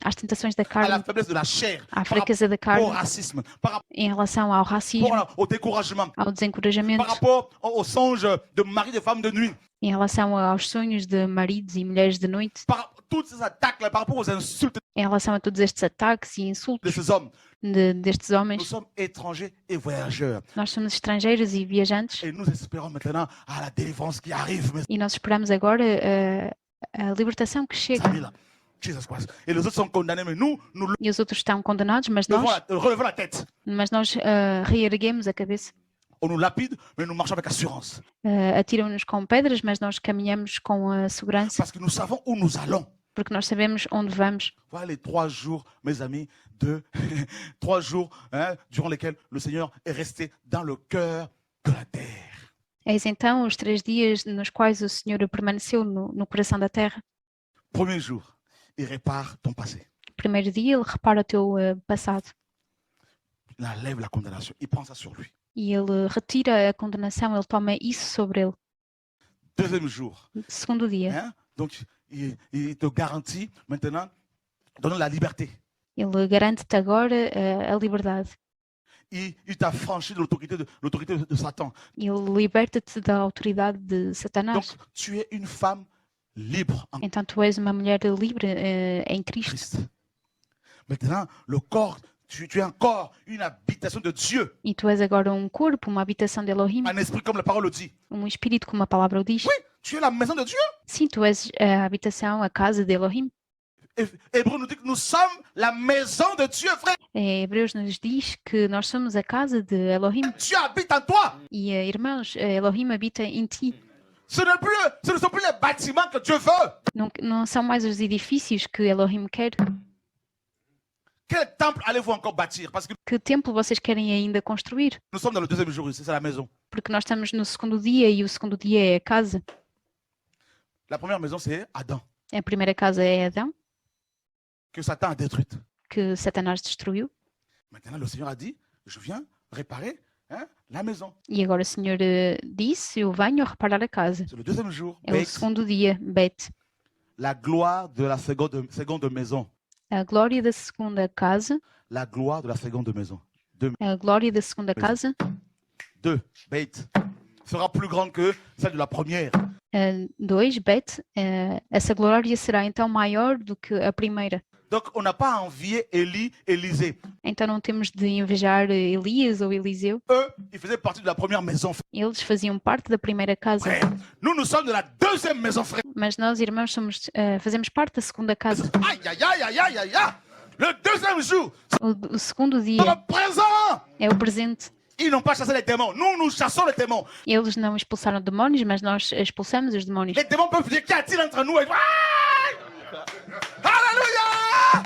às tentações da à la carne, faiblesse de la chair, à par fraqueza da rapport au carne, racisme, par em relação ao racismo, rapport au découragement, ao desencorajamento, par rapport aux songes de mari et de femmes de nuit, em relação aos sonhos de maridos e mulheres de noite, par toutes ces attaques-là, par rapport aux insultes em relação a todos estes ataques e de insultos ces hommes. destes Nous homens. sommes étrangers et voyageurs. Nós somos estrangeiros e viajantes Et nous espérons maintenant à la délivrance qui arrive, mes e nós esperamos agora a libertação que chega. amis là. Jesus Christ. Et les autres sont condamnés, mais nous E os outros estão condenados, mas nós relevons la tête. reerguemos a cabeça. On nous lapide, mais nous marchons avec assurance. Atiram-nos com pedras, mas nós caminhamos com a segurança, Parce que nous savons où nous allons. porque nós sabemos onde vamos. Voilà les 3 jours, mes amis, de 3 jours durant lesquels le Seigneur est resté dans le cœur de la terre. Eis então os 3 dias nos quais o Senhor permaneceu no coração da terra. Premier jour, il répare ton passé. Primeiro dia, ele repara o teu passado Il enlève la condamnation. Il prend ça sur lui. e ele retira a condenação, ele toma isso sobre ele. Deuxième jour, Segundo dia, hein, donc il te garantit maintenant, donne la liberté. ele garante-te agora a liberdade. Il t'a franchi de l'autorité de Satan. Ele liberta-te da autoridade de Donc, Satanás. tu es une femme libre en Então tu és uma mulher livre em Cristo. Christ. Maintenant, le corps, tu es un corps, une habitation de Dieu, E tu és agora um corpo, uma habitação de Elohim, un esprit comme la parole le dit. espírito, como a palavra o diz. Oui, tu es la maison de Dieu. Sim, tu és a habitação, a casa de Elohim. Hébreu nous dit que nous sommes la maison de Dieu, frère. Hebreus nos diz que nós somos a casa de Elohim. Dieu habite en toi. E irmãos, Elohim habita em ti. Ce ne sont plus les bâtiments que Dieu veut. Não são mais os edifícios que Elohim quer. Quel temple allez-vous encore bâtir? Parce que Que templo vocês querem ainda construir? nous sommes dans le deuxième jour ici, c'est la maison. Porque nós estamos no segundo dia e o segundo dia é a casa. La première maison, c'est Adam, A primeira casa é Adão, que Satan a détruite. que Satanás destruiu. Maintenant, le Seigneur a dit, je viens réparer la maison. E agora o Senhor disse, eu venho reparar a casa. C'est le deuxième jour. É o segundo dia, Bet. La gloire de la seconde maison. A glória da segunda casa. La gloire de la seconde maison. A glória da segunda casa. 2, Beit, sera plus grande que celle de la première. 2, Bet. Essa glória será então maior do que a primeira. Donc, on n'a pas à envier Élie, Élisée. Então não temos de invejar Elias ou Eliseu. Eux, ils faisaient partie de la première maison, frère. Eles faziam parte da primeira casa. Nous sommes de la deuxième maison, frère. Mas nós, irmãos, fazemos parte da segunda casa. Aïe, aïe, aïe, aïe, aïe, aïe, aïe. Le deuxième jour, O segundo c'est dia le présent. é o presente. Ils n'ont pas chassé les démons. Nous chassons les démons. Eles não expulsaram demónios, mas nós expulsamos os demónios. Les démons peuvent dire, qu'y a-t-il entre nous? Aïe! Alléluia!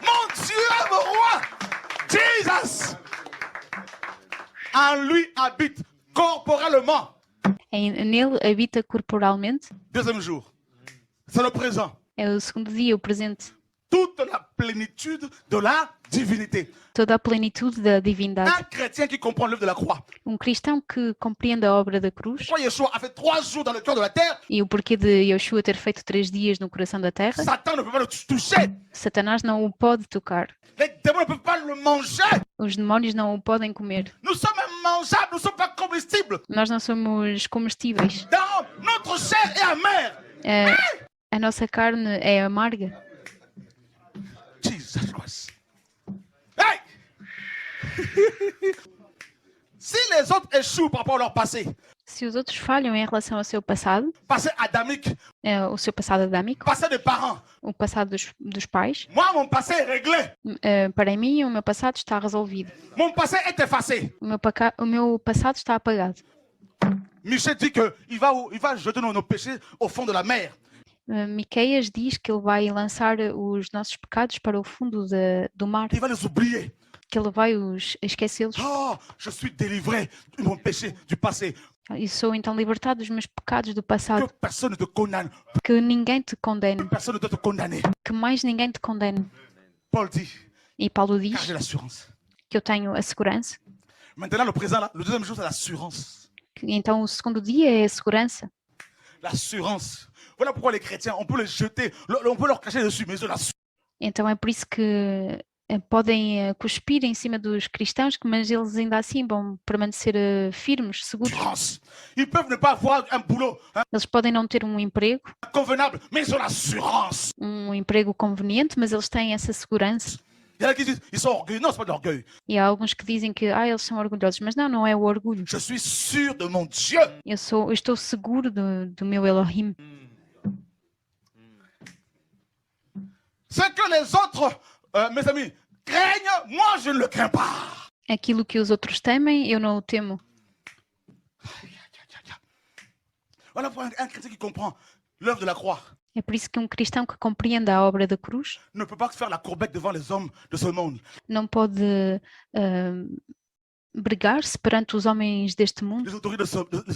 Mon Dieu, mon roi! Jesus! En lui habite corporellement. Nele habita corporalmente. Deuxième jour, c'est le présent. É o segundo dia, o presente. Toute la plénitude de la divinité. Toda a plenitude da divindade. Un chrétien qui comprend l'œuvre de la croix. Cristão que compreende a obra da cruz Pourquoi Yeshua a fait 3 jours dans le cœur de la terre? e o porquê de Yeshua ter feito 3 dias no coração da terra. Satan ne peut pas le toucher. Satanás não o pode tocar. Les démons ne peuvent pas le manger. Os demónios não o podem comer. Nous sommes immangeables, nous ne sommes pas comestibles. Nós não somos comestíveis. Dans notre chair est amère. A nossa carne é amarga. Jesus Christ. Hey! Si les autres échouent par rapport à leur passé, Se os outros falham em relação ao seu passado, passé adamique, o seu passado adâmico, passé des parents, o passado dos pais, moi, mon passé est réglé. para mim, o meu passado está resolvido. Mon passé est effacé. O meu passado está apagado. Michel dit qu'il va jeter nos péchés au fond de la mer. Miqueias diz que ele vai lançar os nossos pecados para o fundo do mar, Il va les oublier. que ele vai esquecê-los. Oh, je suis délivré de mon péché du passé. E sou então libertado dos meus pecados do Que passado, personne ne te condamne. que ninguém te condene, Personne ne doit te condamner. que mais ninguém te condene. Paul dit, E Paulo car diz j'ai l'assurance. que eu tenho a segurança. Maintenant, le présent, là, le deuxième jour, c'est l'assurance. Então o segundo dia é a segurança. L'assurance. Voilà pourquoi les chrétiens, on peut les jeter, on peut leur cracher dessus, mais ils ont l'assurance. Então é por isso que podem cuspir em cima dos cristãos, mas eles ainda assim vão permanecer firmes, seguros. Ils peuvent ne pas avoir un boulot Eles podem não ter um emprego convenable, mais ils ont l'assurance. Conveniente, mas eles têm essa segurança. Il y en a qui disent, ils sont orgueilleux. Non, c'est pas de l'orgueil. E há alguns que dizem que eles são orgulhosos, mas não é o orgulho. Je suis sûr de mon Dieu. Eu estou seguro do meu Elohim. Ce que les autres, mes amis, craignent, moi je ne le crains pas. Aquilo que os outros temem, eu não o temo. Voilà pour un chrétien qui comprend l'œuvre de la croix. É por isso que um cristão que compreende a obra da cruz Ne peut pas faire la courbette devant les hommes de ce monde. não pode bregar-se perante os homens deste mundo, Les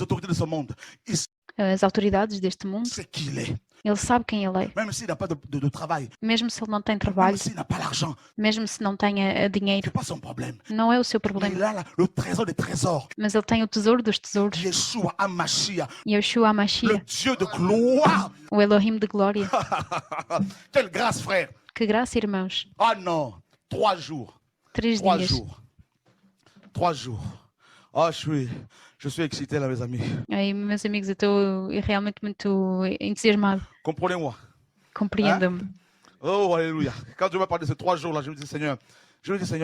autorités de ce monde. Il sait as autoridades deste mundo. qui il est. Ele sabe quem ele é, Même s'il n'a pas de travail, mesmo se ele não tem même trabalho, s'il n'a pas l'argent, mesmo se não tem ce dinheiro, n'est pas son problème. não é o seu Mais il problema. a là, le trésor des trésors. Mas ele tem o tesouro dos tesouros, Yeshua HaMashiach, Yeshua le HaMashiach, Dieu de gloire. o Elohim de glória. Quelle grâce, frère. Que graça, irmãos. Ah non, 3 jours. 3 3 dias. jours. 3 jours. Oh, je suis excité là, mes amis. Aí, meus amigos, eu estou realmente muito entusiasmado. Comprenez-moi. Compreendam-me. Oh, alléluia. Quand Dieu m'a parlé de ces 3 jours là, je me dis, Seigneur,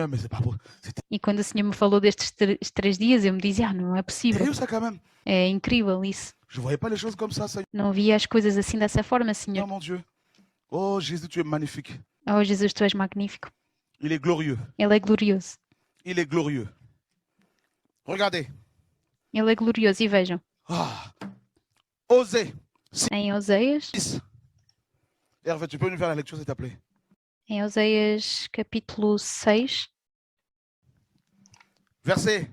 mais c'est pas beau. C'est E quando o Senhor me falou destes 3 dias, eu me dizia, não é possível. terrible ça quand même. É incrível isso. Je voyais pas les choses comme ça, Seigneur. Não via as coisas assim dessa forma, Oh Senhor. mon Dieu. Oh Jésus, tu es magnifique. Oh, Jesus, tu és magnífico. Il est glorieux. Ele é glorioso. Il est glorieux. Regardez. Ele é glorioso. E vejam, Ah. Osée em Oseias, 6. Hervé, tu peux nous faire la lecture, s'il te plaît? em Oseias capítulo 6, Verset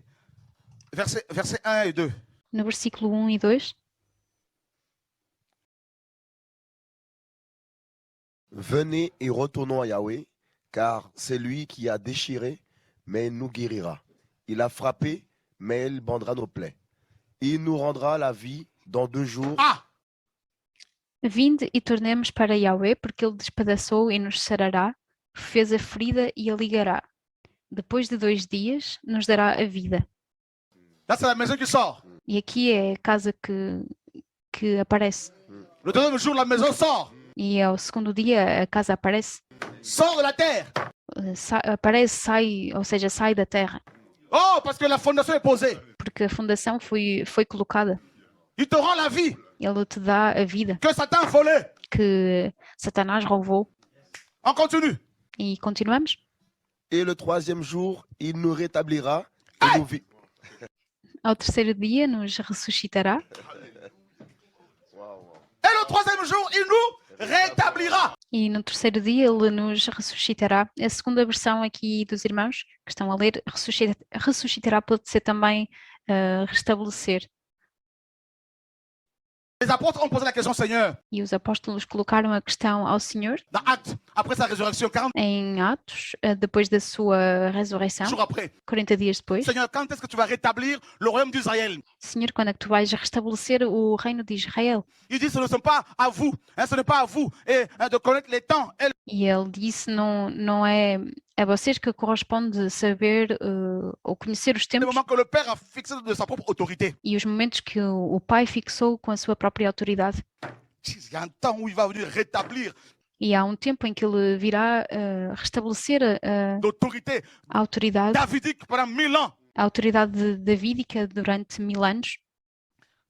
1 et 2. no versículo 1 e 2. Venez et retournons à Yahweh, car c'est lui qui a déchiré, mais il nous guérira. Il a frappé, mais il bandera nos plaies. Il nous rendra la vie dans 2 jours. Ah! Vinde e tornemos para Yahweh, porque ele despedaçou e nos sarará, fez a ferida e a ligará. Depois de 2 dias, nos dará a vida. Là, c'est la maison qui sort. E aqui é a casa que aparece. Le deuxième jour, la maison sort. E ao segundo dia, a casa aparece. Sort de la terre. Aparece, sai, ou seja, sai da terra. Oh, parce que la fondation est posée. Porque a fundação foi colocada. Il te rend la vie Ele te dá a vida que Satan a volée. que Satanás roubou. On continue. E continuamos. Et le 3e jour, il nous rétablira. Et nous Ao terceiro dia, nos ressuscitará. Et le 3e jour, il nous rétablira. E no terceiro dia, ele nos ressuscitará. A segunda versão aqui dos irmãos que estão a ler, ressuscitará pode ser também restabelecer. Les apôtres ont posé la question, Seigneur, E os apóstolos colocaram a questão ao Senhor dans Actes, après sa résurrection, 40 em Atos, depois da sua ressurreição, jours après. 40 dias depois. Seigneur, quand est-ce que tu vas rétablir le royaume d'Israël? Senhor, quando é que tu vais restabelecer o reino de Israel? Il dit, ce ne sont pas à vous, ce n'est pas à vous de connaître les temps. E ele disse, não é a vocês que corresponde saber ou conhecer os Le tempos moment que le Père a fixé de sa propre autorité. e os momentos que o Pai fixou com a sua própria autoridade. Il y a un temps où il va venir rétablir. E há um tempo em que ele virá restabelecer d'autorité a autoridade, davidique pendant 1000 ans. a autoridade davídica durante 1000 anos.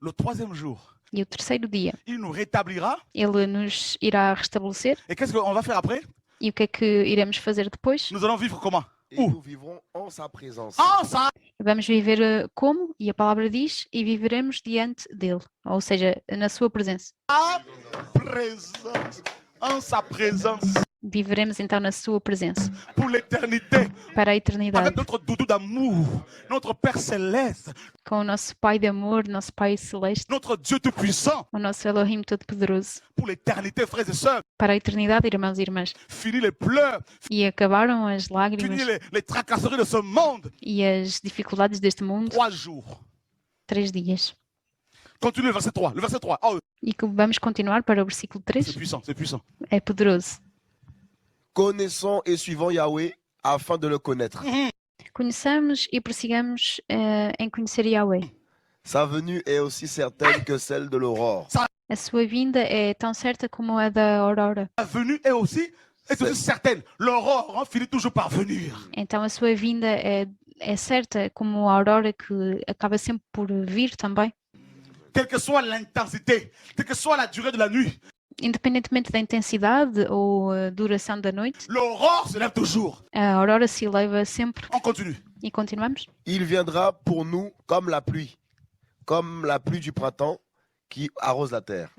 Le troisième jour, E o terceiro dia, il nous rétablira. ele nos irá restabelecer. Et qu'est-ce qu'on va faire après? E o que é que iremos fazer depois? Nous allons vivre comment? Et Où? nous vivrons en sa présence. En sa Vamos viver como? E a palavra diz, e viveremos diante dele. Ou seja, na sua presença. présence. En sa présence. Viveremos então na sua presença. Pour l'éternité. Para a eternidade. Avec notre doudou d'amour. Notre Père céleste. Com o nosso Pai de amor, nosso Pai celeste. Notre Dieu tout-puissant. O nosso Elohim Todo-Poderoso. Pour l'éternité, frères et sœurs. Para a eternidade, irmãos e irmãs. Fini les pleurs. E acabaram as lágrimas Fini les tracasseries de ce monde. e as dificuldades deste mundo. 3 jours. 3 dias. Continue le verset 3. Le verset 3. Oh, E que vamos continuar para o versículo c'est 3. puissant, c'est puissant. É poderoso. Connaissons et suivons Yahweh afin de le connaître. Conheçamos e prossigamos em conhecer Yahweh. Sa venue est aussi certaine que celle de l'aurore. A sua vinda é tão certa como a da aurora. La venue est aussi certaine. L'aurore finit toujours par venir. Então a sua vinda é certa como a aurora que acaba sempre por vir também. Quelle que soit l'intensité, quelle que soit la durée de la nuit, Independentemente da intensidade ou a duração da noite, l'aurore se lève toujours. a aurora se eleva sempre. On continue. E continuamos. Il viendra pour nous comme la pluie du printemps qui arrose la terre.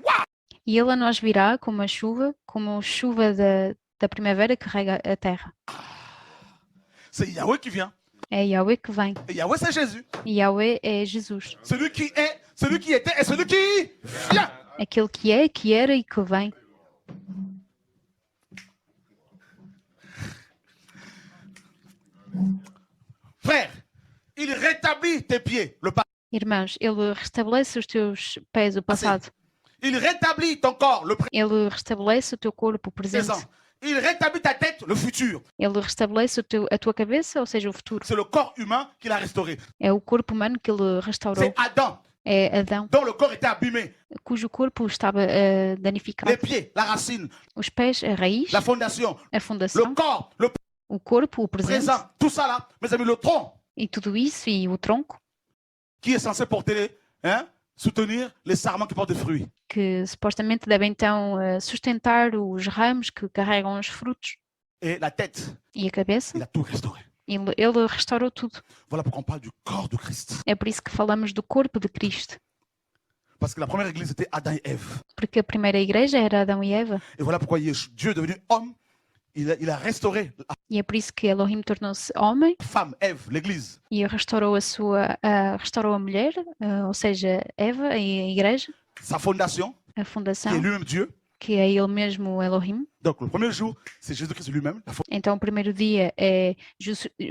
E ele a nós virá como a chuva da primavera que rega a terra. C'est Yahweh qui vient. É Yahweh que vem. Et Yahweh, c'est Jésus. E Yahweh é Jesus. Celui qui est, celui qui était et celui qui vient. Aquele que é, que era e que vem. Frère, il rétablit tes pieds, le passé. Irmãos, ele restabelece os teus pés, o passado. Il rétablit ton corps, le Ele restabelece o teu corpo, o presente. présent. Il rétablit ta tête, le futur. Ele restabelece a tua cabeça, ou seja, o futuro. C'est le corps humain qu'il a restauré. É o corpo humano que ele restaurou. C'est Adam, É Adão, dont le corps était abîmé. cujo corpo estava danificado. Les pieds, la racine, Os pés, a raiz, la fondation, a le fundação, corps, le o corpo, o presente, présent, tout ça là, mes amis, le tronc e tudo isso, e o tronco, qui est censé porter, soutenir les sarments qui portent des fruits. que supostamente deve então sustentar os ramos que carregam os frutos. Et la tête, E a cabeça, il a tout restauré. ele restaurou tudo. Voilà pourquoi on parle du corps de Christ. É por isso que falamos do corpo de Cristo. Parce que la première église, c'était Adam et Ève. Porque a primeira igreja era Adão e Eva. Et voilà pourquoi Dieu est devenu homme. Il a restauré la E é por isso que Elohim tornou-se homem femme, Ève, l'église. e restaurou restaurou a mulher, ou seja, Eva, a igreja, Sa fondation, a qui fundação, est lui-même Dieu. que é ele mesmo, o Elohim. Donc le premier jour, c'est Jésus-Christ lui-même, la Então o primeiro dia é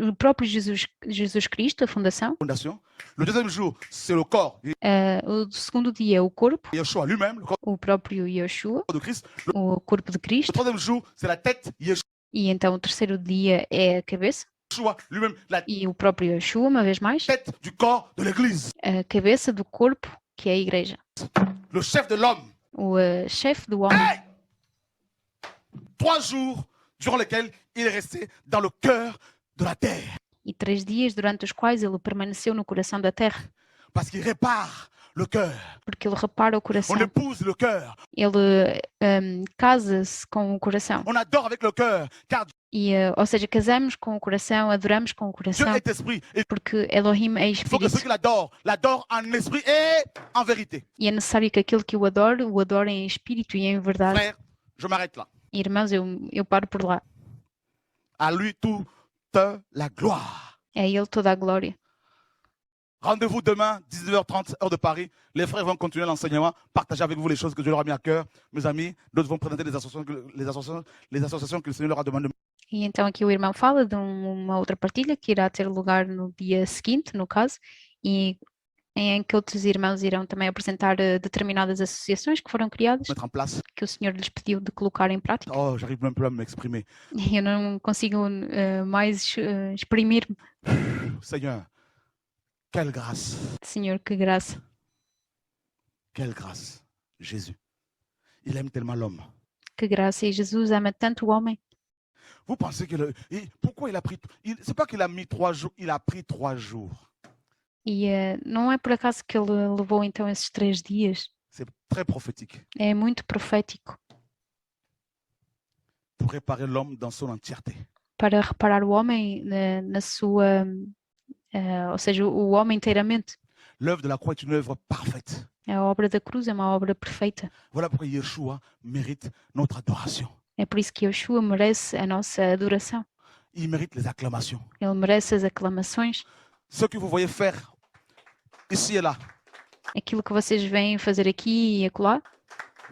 o próprio Jesus Cristo, a fundação. fondation. Le deuxième jour, c'est le corps, O segundo dia é o corpo, Yeshua lui-même, le corps o próprio Yeshua, de Christ. o corpo de Le Cristo. troisième jour, c'est la tête, E então o terceiro dia é a cabeça Yeshua lui-même, la e o próprio Yeshua, uma vez mais, tête du corps de l'église. a cabeça do corpo, que é a igreja. Le chef de l'homme. O chefe do homem. Hey! 3 jours durant lesquels il est resté dans le cœur de la terre. E 3 dias durante os quais ele permaneceu no coração da terra, Parce qu'il répare le cœur. porque ele repara o coração. On épouse le cœur. Ele casa-se com o coração. On adore avec le cœur. Car E, ou seja, casamos com o coração, adoramos com o Dieu coração, est esprit. Et porque Elohim é il faut que ceux espírito. qui l'adorent en esprit et en vérité. E é necessário que aquele que o adore em espírito e em verdade. Frère, je m'arrête là. Irmãos, eu paro por lá. À lui toute la gloire. É a ele toda a glória. Rendez-vous demain, 19h30, heure de Paris. Les frères vont continuer l'enseignement, partager avec vous les choses que Dieu leur a mis à cœur. Mes amis, d'autres vont présenter les associations que le Seigneur leur a demandé. E então aqui o irmão fala de uma outra partilha que irá ter lugar no dia seguinte, no caso, e em que outros irmãos irão também apresentar determinadas associações que foram criadas, Mettre en place. que o Senhor lhes pediu de colocar em prática. Oh, j'arrive même plus à m'exprimer. E eu não consigo mais exprimir-me. Seigneur, quelle grâce. Senhor, que graça. Quelle grâce. Jésus. Il aime tellement l'homme. Que graça! E Jesus ama tanto o homem. Vous pensez pourquoi il a pris... C'est pas qu'il a mis 3 jours, il a pris 3 jours. E não é por acaso que ele levou então esses 3 dias. C'est très prophétique. É muito profético Pour réparer l'homme dans son entièreté. para reparar o homem na sua, ou seja, o homem inteiramente. L'œuvre de la croix est une œuvre parfaite. A obra da cruz é uma obra perfeita. Voilà pourquoi Yeshua mérite notre adoration. É por isso que Yeshua merece a nossa adoração. Il mérite les acclamations. Ele merece as aclamações. Ce que vous voyez faire ici et là, Aquilo que vocês vêm fazer aqui e acolá,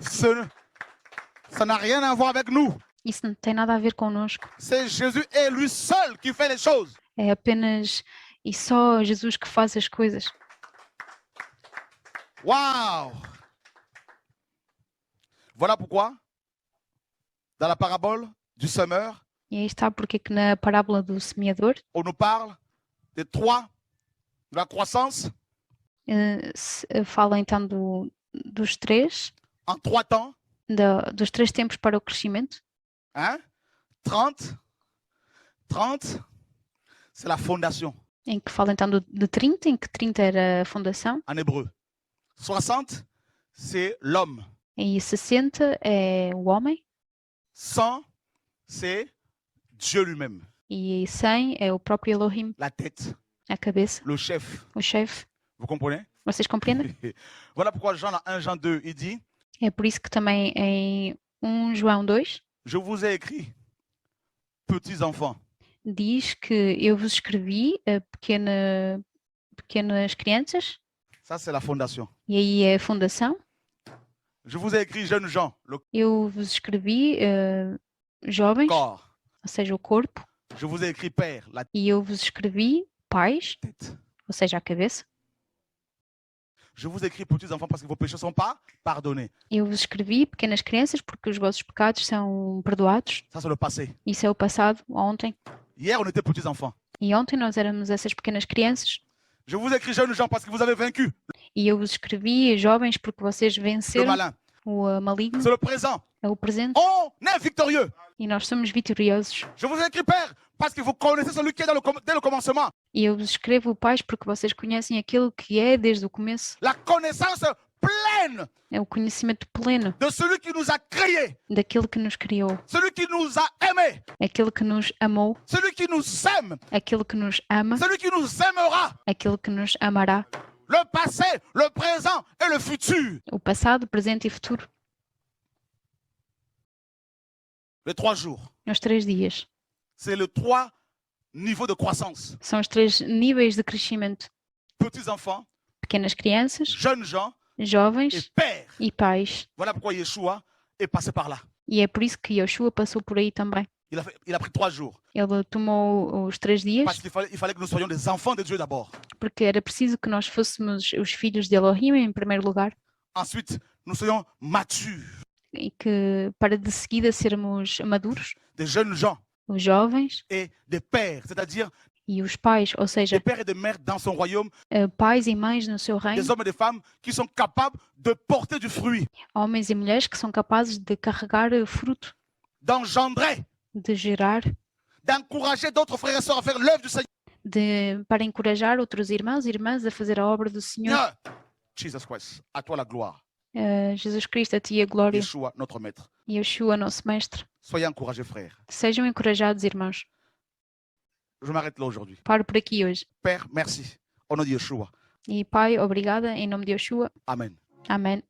ça n'a rien à voir avec nous. isso não tem nada a ver connosco. C'est Jésus et lui seul qui fait les choses. É apenas e só Jesus que faz as coisas. Waouh! Voilà pourquoi, dans la parabole du semeur, E aí está porque que na parábola do semeador on nous parle des 3, de la croissance fala então dos 3, en 3 temps. dos 3 tempos para o crescimento. Hein? 30, c'est la fondation Em que fala então de 30, em que 30 era a fundação. en hébreu. 60, c'est l'homme. E 60 é o homem. 100, c'est Dieu lui-même, E 100 é o próprio Elohim, la tête, a cabeça, le chef. o chefe. Vous comprenez? Vocês compreendem? Voilà pourquoi Jean, dans 1 Jean 2, il dit, É por isso que também em 1 João 2 je vous ai écrit, petits enfants, diz que eu vos escrevi, pequenas crianças, ça c'est la fondation. e aí é a fundação. Je vous ai écrit, jeunes gens, le Eu vos escrevi, jovens, corps. ou seja, o corpo, Je vous ai écrit, père, la e eu vos escrevi, pais, tête. ou seja, a cabeça. Je vous ai écrit, petits enfants, parce que vos péchés ne sont pas pardonnés. Eu vos escrevi, pequenas crianças, porque os vossos pecados são perdoados. Ça c'est le passé. Isso é o passado, ontem. Hier, on était petits enfants. E ontem nós éramos essas pequenas crianças. Je vous ai écrit, jeunes gens, parce que vous avez vaincu E eu vos escrevi, jovens, porque vocês le venceram malin. o maligno. C'est le présent. É o presente. On est victorieux. E nós somos vitoriosos. Je vous ai écrit, père, parce que vous connaissez celui qui est dès le commencement. E eu vos escrevo, pais, porque vocês conhecem aquilo que é desde o começo. La connaissance pleine É o conhecimento pleno de celui qui nous a créés, daquilo que nos criou, celui qui nous a aimés, aquilo que nos amou, celui qui nous aime, aquilo que nos ama, celui qui nous aimera. aquilo que nos amará. Le passé, le présent et le futur. O passado, presente e futuro. Les 3 jours, Nos 3 dias. c'est les 3 niveaux de croissance. São os 3 níveis de crescimento. Petits enfants, Pequenas crianças, jeunes gens et jovens pères. e pais. Voilà pourquoi Yeshua est passé par là. E é por isso que Yeshua passou por aí também. Il a pris 3 jours. Ele tomou os 3 dias, Parce qu'il fallait que nous soyons des enfants de Dieu d'abord. porque era preciso que nós fôssemos os filhos de Elohim em primeiro lugar, Ensuite, nous soyons matures, e que para de seguida sermos maduros, des jeunes gens os jovens et des pères, c'est-à-dire e os pais, ou des seja, pères et des mères dans son royaume, pais e mães no seu reino, des hommes et des femmes qui sont capables de porter du fruit, homens e mulheres que são capazes de carregar fruto, d'engendrer, de gerar, d'encourager d'autres frères et sœurs à faire l'œuvre du Seigneur. para encorajar outros irmãos e irmãs a fazer a obra do Senhor. Jesus Christ, à toi la gloire. Jesus Cristo, a ti a glória. Yeshua, notre maître. Yeshua, nosso mestre. Soyez encouragés, frères. Sejam encorajados, irmãos. Je m'arrête là aujourd'hui. Paro por aqui hoje. Père, merci. Au nom de Yeshua. E Pai, obrigada, em nome de Yeshua. Amen. Amém.